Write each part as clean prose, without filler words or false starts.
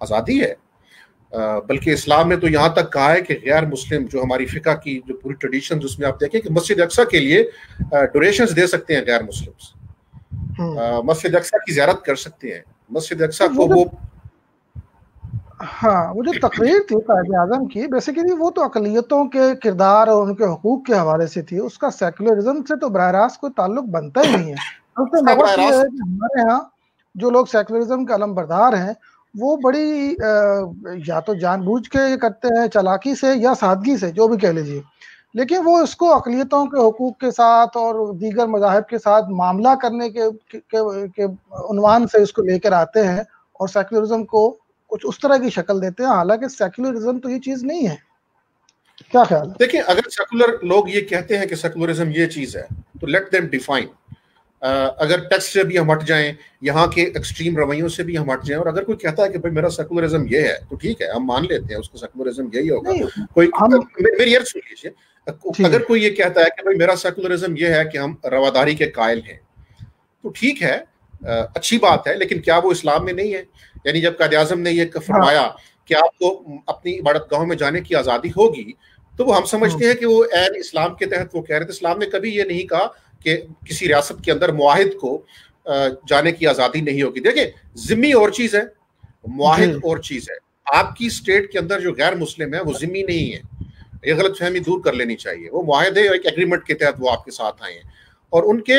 آزادی ہے. بلکہ اسلام نے تو یہاں تک کہا ہے کہ غیر مسلم جو ہماری فقہ کی جو پوری ٹریڈیشن اس میں آپ دیکھیں کہ مسجد اقصیٰ کے لیے ڈونیشنز دے سکتے ہیں غیر مسلمس, مسجد اقصیٰ کی زیارت کر سکتے ہیں. مسجد اقصیٰ کو وہ وہ جو تقریر تھی قائد اعظم کی بیسیکلی وہ تو اقلیتوں کے کردار اور ان کے حقوق کے حوالے سے تھی, اس کا سیکولرزم سے تو براہ راست کوئی تعلق بنتا ہی نہیں ہے. مبحث یہ ہے کہ ہمارے ہاں جو لوگ سیکولرزم کے علم بردار ہیں وہ بڑی یا تو جان بوجھ کے کرتے ہیں, چالاکی سے یا سادگی سے, جو بھی کہہ لیجیے, لیکن وہ اس کو اقلیتوں کے حقوق کے ساتھ اور دیگر مذاہب کے ساتھ معاملہ کرنے کے عنوان سے اس کو لے کر آتے ہیں اور سیکولرزم کو کچھ اس طرح کی شکل دیتے ہیں, حالانکہ سیکولرزم تو یہ چیز نہیں ہے. کیا خیال ہے؟ دیکھیں, اگر سیکولر لوگ یہ کہتے ہیں کہ سیکولرزم یہ چیز ہے تو لیٹ دیم ڈیفائن. اگر ٹیکسٹ سے بھی ہم ہٹ جائیں, یہاں کے ایکسٹریم رویوں سے بھی ہم ہٹ جائیں, اور اگر کوئی کہتا ہے کہ بھائی میرا سیکولرزم یہ ہے تو ٹھیک ہے, ہم مان لیتے ہیں اس کا سیکولرزم یہی ہوگا. کوئی میری عرض سن لیجیے, اگر کوئی یہ کہتا ہے کہ بھائی میرا سیکولرزم یہ ہے کہ ہم رواداری کے قائل ہیں تو ٹھیک ہے, اچھی بات ہے, لیکن کیا وہ اسلام میں نہیں ہے؟ یعنی جب قائد اعظم نے یہ فرمایا کہ آپ کو اپنی عبادت گاہوں میں جانے کی آزادی ہوگی تو وہ ہم سمجھتے ہیں کہ وہ عین اسلام کے تحت وہ کہہ رہے تھے. اسلام نے کبھی یہ نہیں کہا کہ کسی ریاست کے اندر معاہد کو جانے کی آزادی نہیں ہوگی. دیکھیں, ذمہ اور چیز ہے, معاہد اور چیز ہے. آپ کی اسٹیٹ کے اندر جو غیر مسلم ہے وہ ذمہ نہیں ہے, یہ غلط فہمی دور کر لینی چاہیے. وہ معاہدے ایک ایگریمنٹ کے تحت وہ آپ کے ساتھ آئے ہیں اور ان کے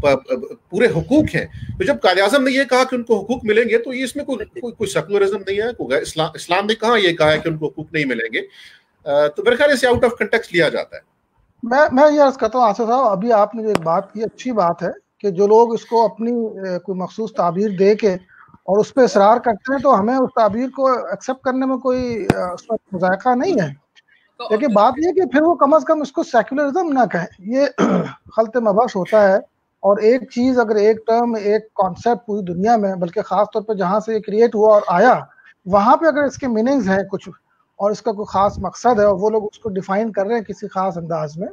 پورے حقوق ہیں. تو جب قائد اعظم نے یہ کہا کہ ان کو حقوق ملیں گے تو یہ اس میں کوئی سیکولرزم نہیں ہے. اسلام نے کہاں یہ کہا ہے کہ ان کو حقوق نہیں ملیں گے؟ تو میرے خیال سے آؤٹ آف کنٹیکسٹ لیا جاتا ہے. میں یہ عرض کرتا ہوں آصف صاحب, ابھی آپ نے جو ایک بات کی اچھی بات ہے کہ جو لوگ اس کو اپنی کوئی مخصوص تعبیر دے کے اور اس پہ اصرار کرتے ہیں تو ہمیں اس تعبیر کو ایکسیپٹ کرنے میں کوئی اس میں مذائقہ نہیں ہے, لیکن بات یہ کہ پھر وہ کم از کم اس کو سیکولرزم نہ کہیں. یہ خلط مبحث ہوتا ہے, اور ایک چیز اگر ایک ٹرم ایک کانسیپٹ پوری دنیا میں بلکہ خاص طور پہ جہاں سے یہ کریٹ ہوا اور آیا وہاں پہ اگر اس کے میننگز ہیں کچھ اور اس کا کوئی خاص مقصد ہے اور وہ لوگ اس کو ڈیفائن کر رہے ہیں کسی خاص انداز میں,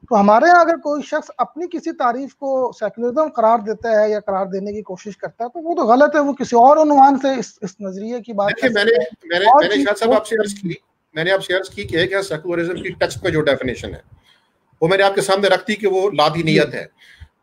تو ہمارے یہاں اگر کوئی شخص اپنی کسی تعریف کو سیکولرزم قرار دیتا ہے یا قرار دینے کی کوشش کرتا ہے تو وہ تو غلط ہے. وہ کسی اور عنوان سے اس نظریے کی بات میں نے شاید صاحب آپ سے عرض کی, میں نے آپ سے عرض کی کہ ایک ہے سیکولرزم کی ٹیکسٹ میں جو ڈیفینیشن ہے وہ میں نے آپ کے سامنے رکھ دی کہ وہ لادینیت ہے.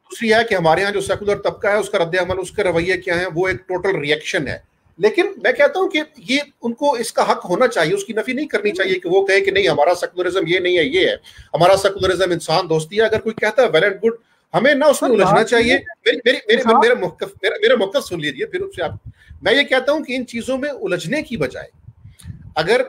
دوسری ہے کہ ہمارے ہاں جو سیکولر طبقہ ہے اس کا رد عمل, اس کے رویے کیا ہیں, وہ ایک ٹوٹل ریئیکشن ہے. لیکن میں کہتا ہوں کہ یہ ان کو اس کا حق ہونا چاہیے, اس کی نفی نہیں کرنی چاہیے کہ وہ کہے کہ نہیں ہمارا سیکولرزم یہ نہیں ہے, یہ ہے ہمارا سیکولرزم انسان دوستی ہے. اگر کوئی کہتا ہے ویل اینڈ گڈ, ہمیں نہ اس میں الجھنا چاہیے. میرا موقف سن لیجیے پھر اس سے آپ. میں یہ کہتا ہوں کہ ان چیزوں میں الجھنے کی بجائے اگر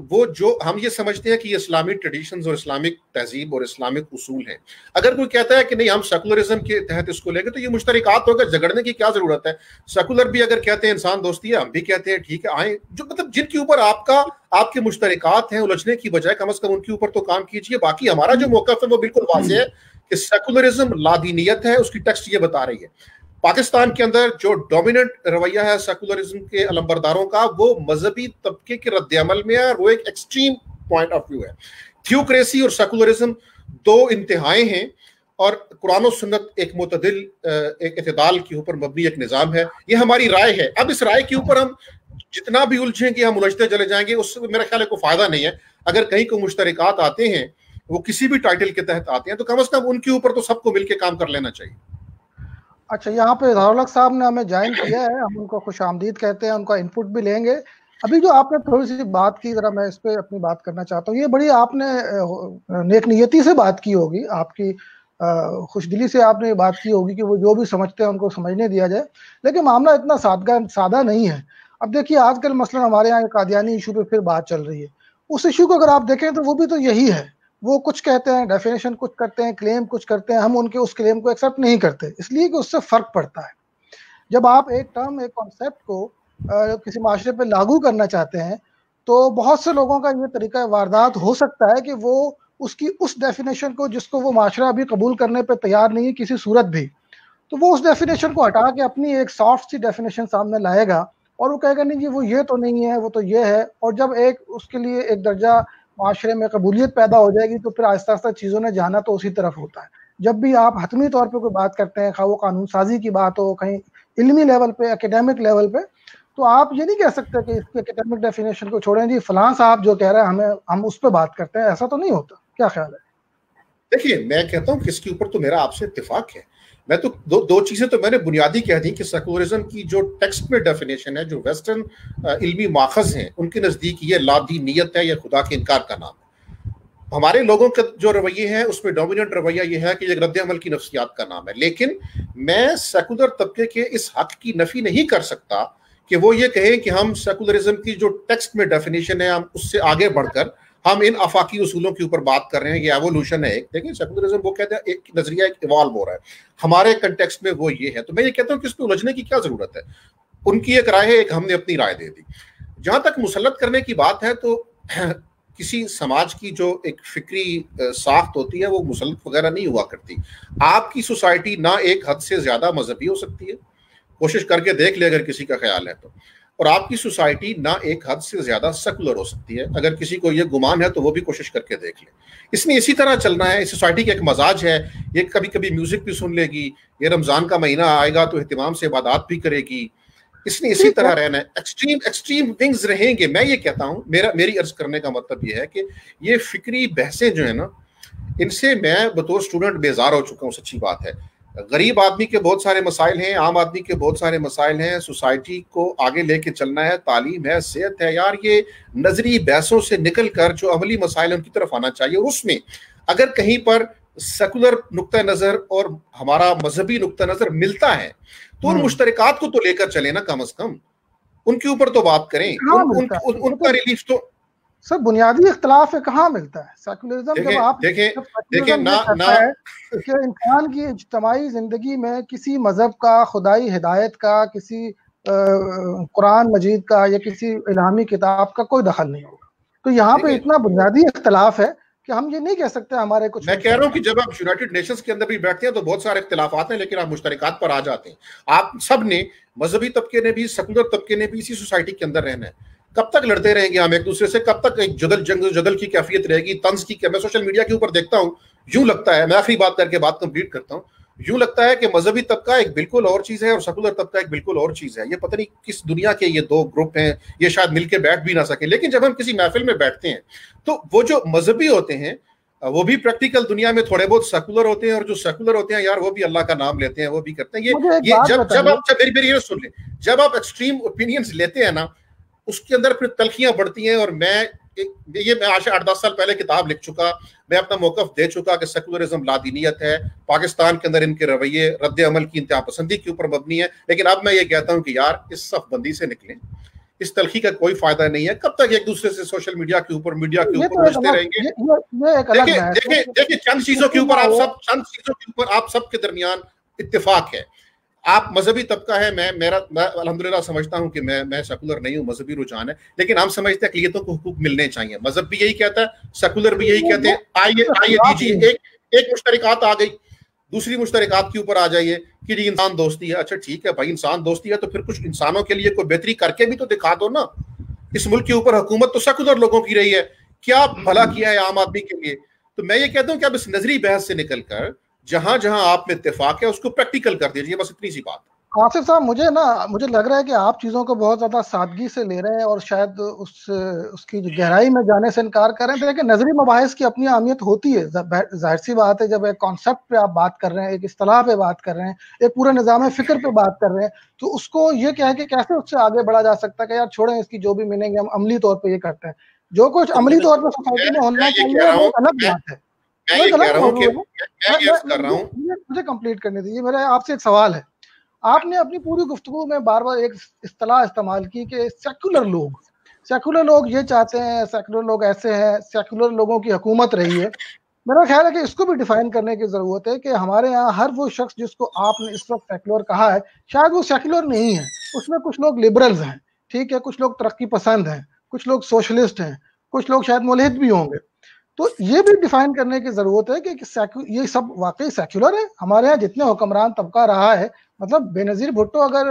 وہ جو ہم یہ سمجھتے ہیں کہ یہ اسلامی ٹریڈیشنز اور اسلامک تہذیب اور اسلامک اصول ہیں, اگر کوئی کہتا ہے کہ نہیں ہم سیکولرزم کے تحت اس کو لیں گے تو یہ مشترکات ہوگا, جھگڑنے کی کیا ضرورت ہے. سیکولر بھی اگر کہتے ہیں انسان دوستی ہے, ہم بھی کہتے ہیں ٹھیک ہے آئیں, جو مطلب جن کے اوپر آپ کے مشترکات ہیں الجھنے کی بجائے کم از کم ان کے اوپر تو کام کیجیے. باقی ہمارا جو موقف ہے وہ بالکل واضح ہے کہ سیکولرزم لادینیت ہے, اس کی ٹیکسٹ یہ بتا رہی ہے. پاکستان کے اندر جو ڈومیننٹ رویہ ہے سیکولرزم کے علمبرداروں کا وہ مذہبی طبقے کے رد عمل میں ہے, اور وہ ایک ایکسٹریم پوائنٹ آف ویو ہے. تھیوکریسی اور سیکولرزم دو انتہائیں ہیں, اور قرآن و سنت ایک معتدل ایک اعتدال کے اوپر مبنی ایک نظام ہے. یہ ہماری رائے ہے. اب اس رائے کے اوپر ہم جتنا بھی الجھیں گے, ہم الجھتے چلے جائیں گے, اس سے میرا خیال ہے کوئی فائدہ نہیں ہے. اگر کہیں کوئی مشترکات آتے ہیں وہ کسی بھی ٹائٹل کے تحت آتے ہیں تو کم از کم ان کے اوپر تو سب کو مل کے کام کر لینا چاہیے. اچھا, یہاں پہ اظہار الحق صاحب نے ہمیں جوائن کیا ہے, ہم ان کو خوش آمدید کہتے ہیں, ان کا انپٹ بھی لیں گے. ابھی جو آپ نے تھوڑی سی بات کی, ذرا میں اس پہ اپنی بات کرنا چاہتا ہوں. یہ بڑی آپ نے نیک نیتی سے بات کی ہوگی, آپ کی خوش دلی سے آپ نے یہ بات کی ہوگی کہ وہ جو بھی سمجھتے ہیں ان کو سمجھنے دیا جائے, لیکن معاملہ اتنا سادہ نہیں ہے. اب دیکھیے آج کل مثلا ہمارے یہاں قادیانی ایشو پہ پھر بات چل رہی ہے. اس ایشو کو اگر آپ دیکھیں تو وہ بھی تو یہی ہے, وہ کچھ کہتے ہیں, ڈیفینیشن کچھ کرتے ہیں, کلیم کچھ کرتے ہیں, ہم ان کے اس کلیم کو ایکسیپٹ نہیں کرتے, اس لیے کہ اس سے فرق پڑتا ہے. جب آپ ایک ٹرم ایک کانسیپٹ کو کسی معاشرے پہ لاگو کرنا چاہتے ہیں تو بہت سے لوگوں کا یہ طریقہ واردات ہو سکتا ہے کہ وہ اس کی اس ڈیفینیشن کو جس کو وہ معاشرہ ابھی قبول کرنے پہ تیار نہیں ہے کسی صورت بھی, تو وہ اس ڈیفینیشن کو ہٹا کے اپنی ایک سافٹ سی ڈیفینیشن سامنے لائے گا اور وہ کہے گا نہیں جی وہ یہ تو نہیں ہے, وہ تو یہ ہے. اور جب ایک اس کے لیے ایک درجہ معاشرے میں قبولیت پیدا ہو جائے گی تو پھر آہستہ آہستہ چیزوں نے جانا تو اسی طرف ہوتا ہے. جب بھی آپ حتمی طور پہ کوئی بات کرتے ہیں, خواہ وہ قانون سازی کی بات ہو, کہیں علمی لیول پہ, اکیڈیمک لیول پہ, تو آپ یہ نہیں کہہ سکتے کہ اس کے اکیڈمک ڈیفینیشن کو چھوڑیں جی فلاں صاحب جو کہہ رہے ہیں ہم اس پہ بات کرتے ہیں، ایسا تو نہیں ہوتا. کیا خیال ہے؟ دیکھیے میں کہتا ہوں کہ اس کے اوپر تو میرا آپ سے اتفاق ہے. میں تو دو چیزیں تو میں نے بنیادی کہہ دی کہ سیکولرزم کی جو ٹیکسٹ میں ڈیفینیشن ہے، جو ویسٹرن علمی ماخذ ہیں ان کے نزدیک یہ لادینیت ہے یا خدا کے انکار کا نام ہے. ہمارے لوگوں کا جو رویے ہے اس میں ڈومیننٹ رویہ یہ ہے کہ یہ رد عمل کی نفسیات کا نام ہے. لیکن میں سیکولر طبقے کے اس حق کی نفی نہیں کر سکتا کہ وہ یہ کہیں کہ ہم سیکولرزم کی جو ٹیکسٹ میں ڈیفینیشن ہے ہم اس سے آگے بڑھ کر ہم ان آفاقی اصولوں کے اوپر بات کر رہے ہیں. یہ ایوولوشن ہے ایک. دیکھیں سیکولرزم وہ کہتے ہیں ایک نظریہ ایک ایوالو ہو رہا ہے، ہمارے کنٹیکسٹ میں وہ یہ ہے. تو میں یہ کہتا ہوں کہ اس پہ الجھنے کی کیا ضرورت ہے. ان کی ایک رائے ہے، ایک ہم نے اپنی رائے دے دی. جہاں تک مسلط کرنے کی بات ہے تو کسی سماج کی جو ایک فکری ساخت ہوتی ہے وہ مسلط وغیرہ نہیں ہوا کرتی. آپ کی سوسائٹی نہ ایک حد سے زیادہ مذہبی ہو سکتی ہے، کوشش کر کے دیکھ لے اگر کسی کا خیال ہے تو، اور آپ کی سوسائٹی نہ ایک حد سے زیادہ سیکولر ہو سکتی ہے. اگر کسی کو یہ گمان ہے تو وہ بھی کوشش کر کے دیکھ لے. اس میں اسی طرح چلنا ہے. اس سوسائٹی کا ایک مزاج ہے، یہ کبھی کبھی میوزک بھی سن لے گی، یہ رمضان کا مہینہ آئے گا تو اہتمام سے عبادات بھی کرے گی. اس نے اسی طرح رہنا ہے. ایکسٹریم ونگز رہیں گے. میں یہ کہتا ہوں، میری عرض کرنے کا مطلب یہ ہے کہ یہ فکری بحثیں جو ہیں نا، ان سے میں بطور اسٹوڈنٹ بیزار ہو چکا ہوں. سچی بات ہے. غریب آدمی کے بہت سارے مسائل ہیں، عام آدمی کے بہت سارے مسائل ہیں. سوسائٹی کو آگے لے کے چلنا ہے، تعلیم ہے، صحت ہے. یار یہ نظری بحثوں سے نکل کر جو عملی مسائل ہیں ان کی طرف آنا چاہیے. اور اس میں اگر کہیں پر سیکولر نقطہ نظر اور ہمارا مذہبی نقطہ نظر ملتا ہے تو ان مشترکات کو تو لے کر چلے نا. کم از کم ان کے اوپر تو بات کریں. ان کا ریلیف تو سر بنیادی اختلاف ہے کہاں ملتا ہے. سیکولرزم جب آپ دیکھیں کہ انسان کی اجتماعی زندگی میں کسی مذہب کا، خدائی ہدایت کا، کسی قرآن مجید کا یا کسی الہامی کتاب کا کوئی دخل نہیں ہوگا. تو یہاں پہ اتنا بنیادی اختلاف ہے کہ ہم یہ نہیں کہہ سکتے ہمارے کچھ. میں کہہ رہا ہوں کہ جب آپ یونائٹڈ نیشنز کے اندر بھی بیٹھتے ہیں تو بہت سارے اختلافات ہیں، لیکن آپ مشترکات پر آ جاتے ہیں. آپ سب نے، مذہبی طبقے نے بھی، سیکولر طبقے نے بھی اسی سوسائٹی کے اندر رہنا ہے. کب تک لڑتے رہیں گے ہم ایک دوسرے سے؟ کب تک ایک جدل کی کیفیت رہے گی، طنز کی؟ میں سوشل میڈیا کے اوپر دیکھتا ہوں، یوں لگتا ہے، میں آخری بات کر کے بات کمپلیٹ کرتا ہوں، یوں لگتا ہے کہ مذہبی طبقہ ایک بالکل اور چیز ہے اور سیکولر طبقہ ایک بالکل اور چیز ہے. یہ پتہ نہیں کس دنیا کے یہ دو گروپ ہیں، یہ شاید مل کے بیٹھ بھی نہ سکیں. لیکن جب ہم کسی محفل میں بیٹھتے ہیں تو وہ جو مذہبی ہوتے ہیں وہ بھی پریکٹیکل دنیا میں تھوڑے بہت سیکولر ہوتے ہیں، اور جو سیکولر ہوتے ہیں یار وہ بھی اللہ کا نام لیتے ہیں، وہ بھی کرتے ہیں. یہ جب آپ میری یہ سن لیں، جب آپ ایکسٹریم اوپینینز لیتے ہیں نا، اس کے اندر پھر تلخیاں بڑھتی ہیں. اور میں آج 8-10 سال پہلے کتاب لکھ چکا، میں اپنا موقف دے چکا کہ سیکولرزم لادینیت ہے. پاکستان کے اندر ان کے رویے رد عمل کی انتہا پسندی کے اوپر مبنی ہے. لیکن اب میں یہ کہتا ہوں کہ یار اس صف بندی سے نکلیں، اس تلخی کا کوئی فائدہ نہیں ہے. کب تک ایک دوسرے سے سوشل میڈیا کے اوپر رجتے رہیں گے؟ دیکھیں چند چیزوں کے اوپر آپ سب کے درمیان اتفاق ہے. آپ مذہبی طبقہ ہے، میں الحمدللہ سمجھتا ہوں کہ میں سیکولر نہیں ہوں، مذہبی رجحان ہے. لیکن ہم سمجھتے ہیں کہ اقلیتوں کو حقوق ملنے چاہیے. مذہب بھی یہی کہتا ہے، سیکولر بھی یہی کہتے ہیں. آئیے دیجیے ایک مشترکات آ گئی، دوسری مشترکات کے اوپر آ جائیے کہ جی انسان دوستی ہے. اچھا ٹھیک ہے بھائی، انسان دوستی ہے تو پھر کچھ انسانوں کے لیے کوئی بہتری کر کے بھی تو دکھا دو نا. اس ملک کے اوپر حکومت تو سیکولر لوگوں کی رہی ہے، کیا بھلا کیا ہے عام آدمی کے لیے؟ تو میں یہ کہتا ہوں کہ اب اس نظری بحث سے نکل کر جہاں آپ میں اتفاق ہے اس کو پریکٹیکل کر دیجیے. بس اتنی سی بات. آصف صاحب مجھے لگ رہا ہے کہ آپ چیزوں کو بہت زیادہ سادگی سے لے رہے ہیں اور شاید اس کی جو گہرائی میں جانے سے انکار کر رہے ہیں. لیکن نظری مباحث کی اپنی اہمیت ہوتی ہے، ظاہر سی بات ہے. جب ایک کانسیپٹ پہ آپ بات کر رہے ہیں، ایک اصطلاح پہ بات کر رہے ہیں، ایک پورے نظام فکر پہ بات کر رہے ہیں، تو اس کو یہ کہہ کے کیسے اس سے آگے بڑھا جا سکتا ہے کہ یار چھوڑیں اس کی جو بھی میننگ ہے، ہم عملی طور پہ یہ کرتے ہیں. جو کچھ عملی طور پہ سوسائٹی میں ہونا چاہیے وہ ایک الگ بات ہے. مجھے کمپلیٹ کرنے دیجیے. میرا آپ سے ایک سوال ہے. آپ نے اپنی پوری گفتگو میں بار بار ایک اصطلاح استعمال کی کہ سیکولر لوگ یہ چاہتے ہیں، سیکولر لوگ ایسے ہیں، سیکولر لوگوں کی حکومت رہی ہے. میرا خیال ہے کہ اس کو بھی ڈیفائن کرنے کی ضرورت ہے کہ ہمارے ہاں ہر وہ شخص جس کو آپ نے اس وقت سیکولر کہا ہے شاید وہ سیکولر نہیں ہے. اس میں کچھ لوگ لبرلز ہیں، ٹھیک ہے، کچھ لوگ ترقی پسند ہیں، کچھ لوگ سوشلسٹ ہیں، کچھ لوگ شاید ملحد بھی ہوں گے. تو یہ بھی ڈیفائن کرنے کی ضرورت ہے کہ یہ سب واقعی سیکولر ہے. ہمارے ہاں جتنے حکمران طبقہ رہا ہے، مطلب بے نظیر بھٹو اگر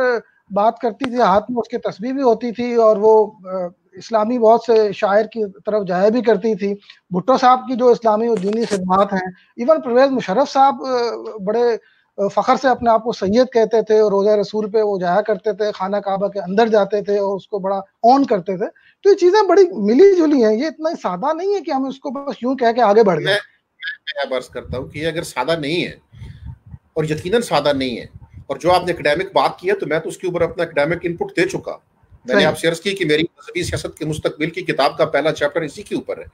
بات کرتی تھی ہاتھ میں اس کی تصویر بھی ہوتی تھی اور وہ اسلامی بہت سے شاعر کی طرف جایا بھی کرتی تھی. بھٹو صاحب کی جو اسلامی اور دینی خدمات ہیں، ایون پرویز مشرف صاحب بڑے فخر سے اپنے آپ کو سید کہتے تھے اور روزہ رسول پہ وہ جایا کرتے تھے, خانہ کعبہ کے اندر جاتے تھے اور اس کو بڑا اون کرتے تھے. تو یہ چیزیں بڑی ملی جلی ہیں, یہ اتنا سادہ نہیں ہے کہ ہم اس کو بس یوں کہہ کے آگے بڑھ جائیں. میں عرض کرتا ہوں کہ یہ اگر سادہ نہیں ہے, اور یقیناً سادہ نہیں ہے, اور جو آپ نے اکیڈیمک بات کی ہے تو میں تو اس کے اوپر اپنا اکیڈیمک ان پٹ دے چکا. میں نے آپ سے عرض کی کہ میری مذہبی سیاست کے مستقبل کی کتاب کا پہلا چیپٹر اسی کے اوپر ہے,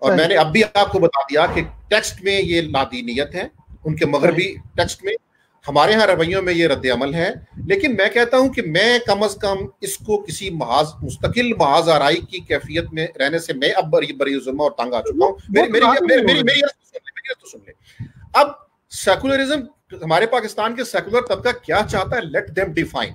اور میں نے اب بھی آپ کو بتا دیا کہ ٹیکسٹ میں یہ لادینیت ہے, ان کے مغربی ٹیکسٹ میں, ہمارے ہاں رویوں میں یہ رد عمل ہے. لیکن میں کہتا ہوں کہ میں کم از کم اس کو کسی محاذ مستقل محاذ آرائی کی کیفیت میں رہنے سے میں اب بری ذمہ اور تنگ آ چکا ہوں. میری تو سن لیں. اب سیکولرزم ہمارے پاکستان کے سیکولر طبقہ کیا چاہتا ہے, لیٹ دیم ڈیفائن.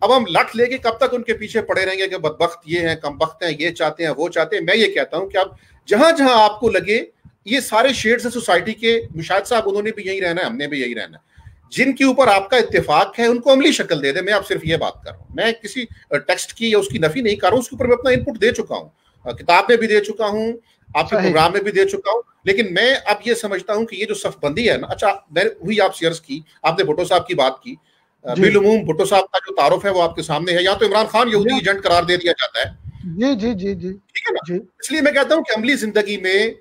اب ہم لٹ لے کے کب تک ان کے پیچھے پڑے رہیں گے کہ بدبخت یہ ہیں, کم بخت ہیں, یہ چاہتے ہیں, وہ چاہتے ہیں. میں یہ کہتا ہوں کہ اب جہاں جہاں آپ کو لگے یہ سارے شیڈز ہیں سوسائٹی کے, مشاہد صاحب انہوں نے بھی یہی رہنا ہے, ہم نے بھی یہی رہنا ہے, جن کے اوپر آپ کا اتفاق ہے ان کو عملی شکل دے دیں. میں اب صرف یہ بات کر رہا ہوں, میں کسی ٹیکسٹ کی یا اس کی نفی نہیں کر رہا ہوں, اس کے اوپر میں اپنا ان پٹ دے چکا ہوں, کتاب میں بھی دے چکا ہوں, آپ کے پروگرام میں بھی دے چکا ہوں. لیکن میں اب یہ سمجھتا ہوں کہ یہ جو صف بندی ہے نا, اچھا میں وہی آپ سے عرض کی, آپ نے بھٹو صاحب کی بات کی, بالعموم بھٹو صاحب کا جو تعارف ہے وہ آپ کے سامنے ہے. یا تو عمران خان یہودی ایجنٹ قرار دے دیا جاتا ہے, جی جی جی جی, ٹھیک ہے نا. اس لیے میں کہتا ہوں کہ عملی زندگی میں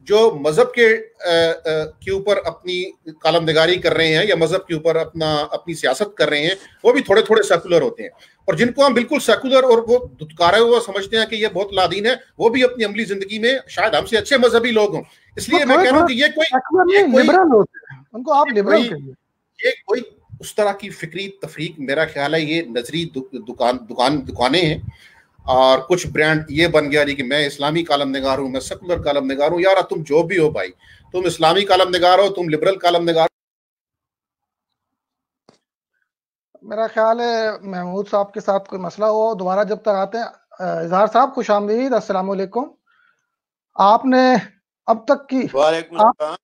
جو مذہب کے اوپر اپنی کالم نگاری کر رہے ہیں یا مذہب کے اوپر اپنی سیاست کر رہے ہیں, وہ بھی تھوڑے تھوڑے سیکولر ہوتے ہیں. اور جن کو ہم بالکل سیکولر اور وہ دھتکارے ہوا سمجھتے ہیں کہ یہ بہت لادین ہے, وہ بھی اپنی عملی زندگی میں شاید ہم سے اچھے مذہبی لوگ ہوں. اس لیے میں کہہ رہا ہوں کہ یہ کوئی اس طرح کی فکری تفریق, میرا خیال ہے یہ نظری دکانیں ہیں, اور کچھ برانڈ یہ بن گیا کہ میں اسلامی کالم نگار ہوں, میں سیکولر کالم نگار ہوں. یار تم جو بھی ہو بھائی, تم اسلامی کالم نگار ہو, تم لبرل کالم نگار. میرا خیال ہے محمود صاحب کے ساتھ کوئی مسئلہ ہو, دوبارہ جب تک آتے ہیں. اظہار صاحب خوش آمدید, السلام علیکم. آپ نے اب تک کی وعلیکم السلام.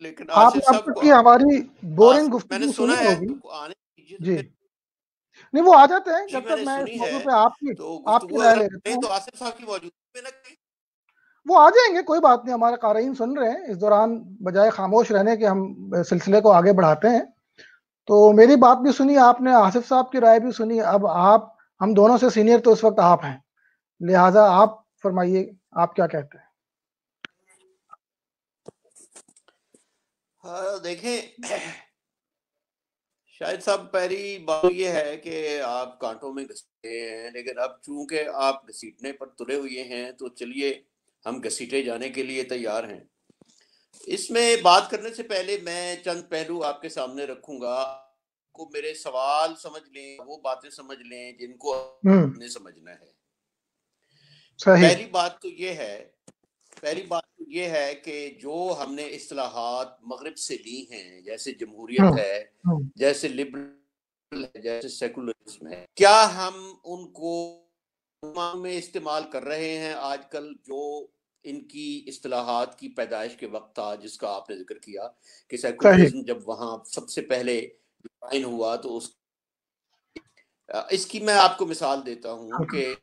لیکن آپ نے اب تک کی ہماری بورنگ گفتگو سنی ہوگی. جی نہیں, وہ آ جاتے ہیں جب تک میں اس موضوع پہ آپ کی رائے لے لیتا ہوں. تو آصف صاحب کی موجودگی میں نہ کہیں وہ آ جائیں گے, کوئی بات نہیں, ہمارے قارئین سن رہے ہیں. اس دوران بجائے خاموش رہنے کے ہم سلسلے کو آگے بڑھاتے ہیں. تو میری بات بھی سنی آپ نے, آصف صاحب کی رائے بھی سنی. اب آپ, ہم دونوں سے سینئر تو اس وقت آپ ہیں, لہٰذا آپ فرمائیے آپ کیا کہتے ہیں. دیکھیں شاہد صاحب, پہلی بات یہ ہے کہ آپ کانٹوں میں گھسیٹے ہیں, لیکن اب چونکہ آپ گھسیٹنے پر تلے ہوئے ہیں تو چلیے ہم گھسیٹے جانے کے لیے تیار ہیں. اس میں بات کرنے سے پہلے میں چند پہلو آپ کے سامنے رکھوں گا. کو میرے سوال سمجھ لیں, وہ باتیں سمجھ لیں جن کو ہم نے سمجھنا ہے. پہلی بات تو یہ ہے کہ جو ہم نے اصطلاحات مغرب سے لی ہیں, جیسے جمہوریت ہے, جیسے لبرل ہے, جیسے سیکولرزم ہے, کیا ہم ان کو میں استعمال کر رہے ہیں آج کل جو ان کی اصطلاحات کی پیدائش کے وقت تھا, جس کا آپ نے ذکر کیا کہ سیکولرزم جب وہاں سب سے پہلے ڈیفائن ہوا تو اس کی میں آپ کو مثال دیتا ہوں کہ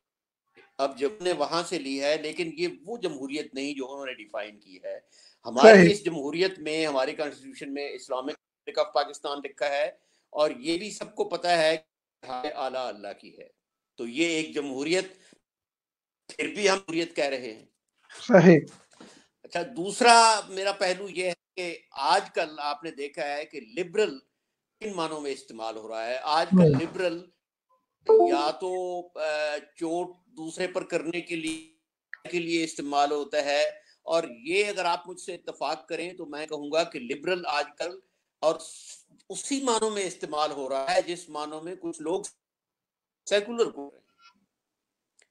اب جب نے وہاں سے لی ہے, لیکن یہ وہ جمہوریت نہیں جو انہوں نے ڈیفائن کی ہے. ہماری اس جمہوریت میں, ہماری کانسٹیٹیوشن میں اسلامک ریپبلک آف پاکستان لکھا ہے, اور یہ بھی سب کو پتا ہے کہ اعلیٰ اللہ کی ہے. تو یہ ایک جمہوریت, پھر بھی ہم جمہوریت کہہ رہے ہیں. صحیح. اچھا, دوسرا میرا پہلو یہ ہے کہ آج کل آپ نے دیکھا ہے کہ لبرل کن معنوں میں استعمال ہو رہا ہے. آج کل لبرل یا تو چوٹ دوسرے پر کرنے کے لیے استعمال ہوتا ہے, اور یہ اگر آپ مجھ سے اتفاق کریں تو میں کہوں گا کہ لبرل آج کل اور اسی معنوں میں استعمال ہو رہا ہے جس معنوں میں کچھ لوگ سیکولر کو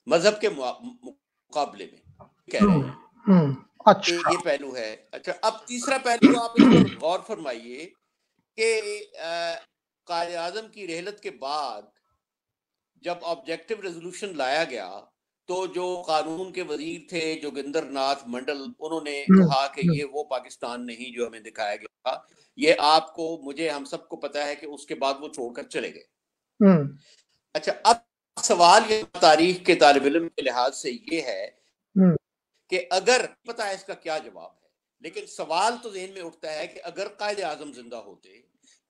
مذہب کے مقابلے میں کہہ رہے ہیں. یہ پہلو ہے. اچھا, اب تیسرا پہلو آپ اس پر غور فرمائیے کہ قائد اعظم کی رحلت کے بعد جب آبجیکٹو ریزولوشن لایا گیا تو جو قانون کے وزیر تھے جوگندر ناتھ منڈل, انہوں نے کہا کہ یہ وہ پاکستان نہیں جو ہمیں دکھایا گیا تھا. یہ آپ کو, مجھے, ہم سب کو پتا ہے کہ اس کے بعد وہ چھوڑ کر چلے گئے. اچھا, اب سوال یہ تاریخ کے طالب علم کے لحاظ سے یہ ہے کہ اگر پتا ہے اس کا کیا جواب ہے, لیکن سوال تو ذہن میں اٹھتا ہے کہ اگر قائد اعظم زندہ ہوتے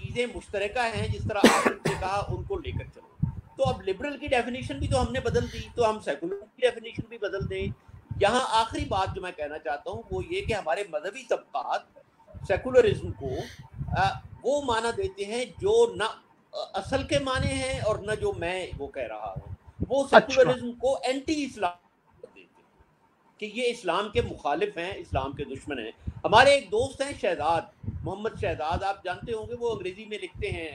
چیزیں مشترکہ ہیں جس طرح آپ نے کہا ان کو لے کر چلو. تو اب لبرل کی ڈیفینیشن بھی تو ہم نے بدل دی, تو ہم سیکولر کی ڈیفینیشن بھی بدل دیں. یہاں آخری بات جو میں کہنا چاہتا ہوں وہ یہ کہ ہمارے مذہبی طبقات سیکولرزم کو وہ معنی دیتے ہیں جو نہ اصل کے معنی ہیں اور نہ جو میں وہ کہہ رہا ہوں. وہ سیکولرزم کو اینٹی اسلام دیتے ہیں کہ یہ اسلام کے مخالف ہیں, اسلام کے دشمن ہیں. ہمارے ایک دوست ہیں شہزاد, محمد شہزاد, آپ جانتے ہوں گے, وہ انگریزی میں لکھتے ہیں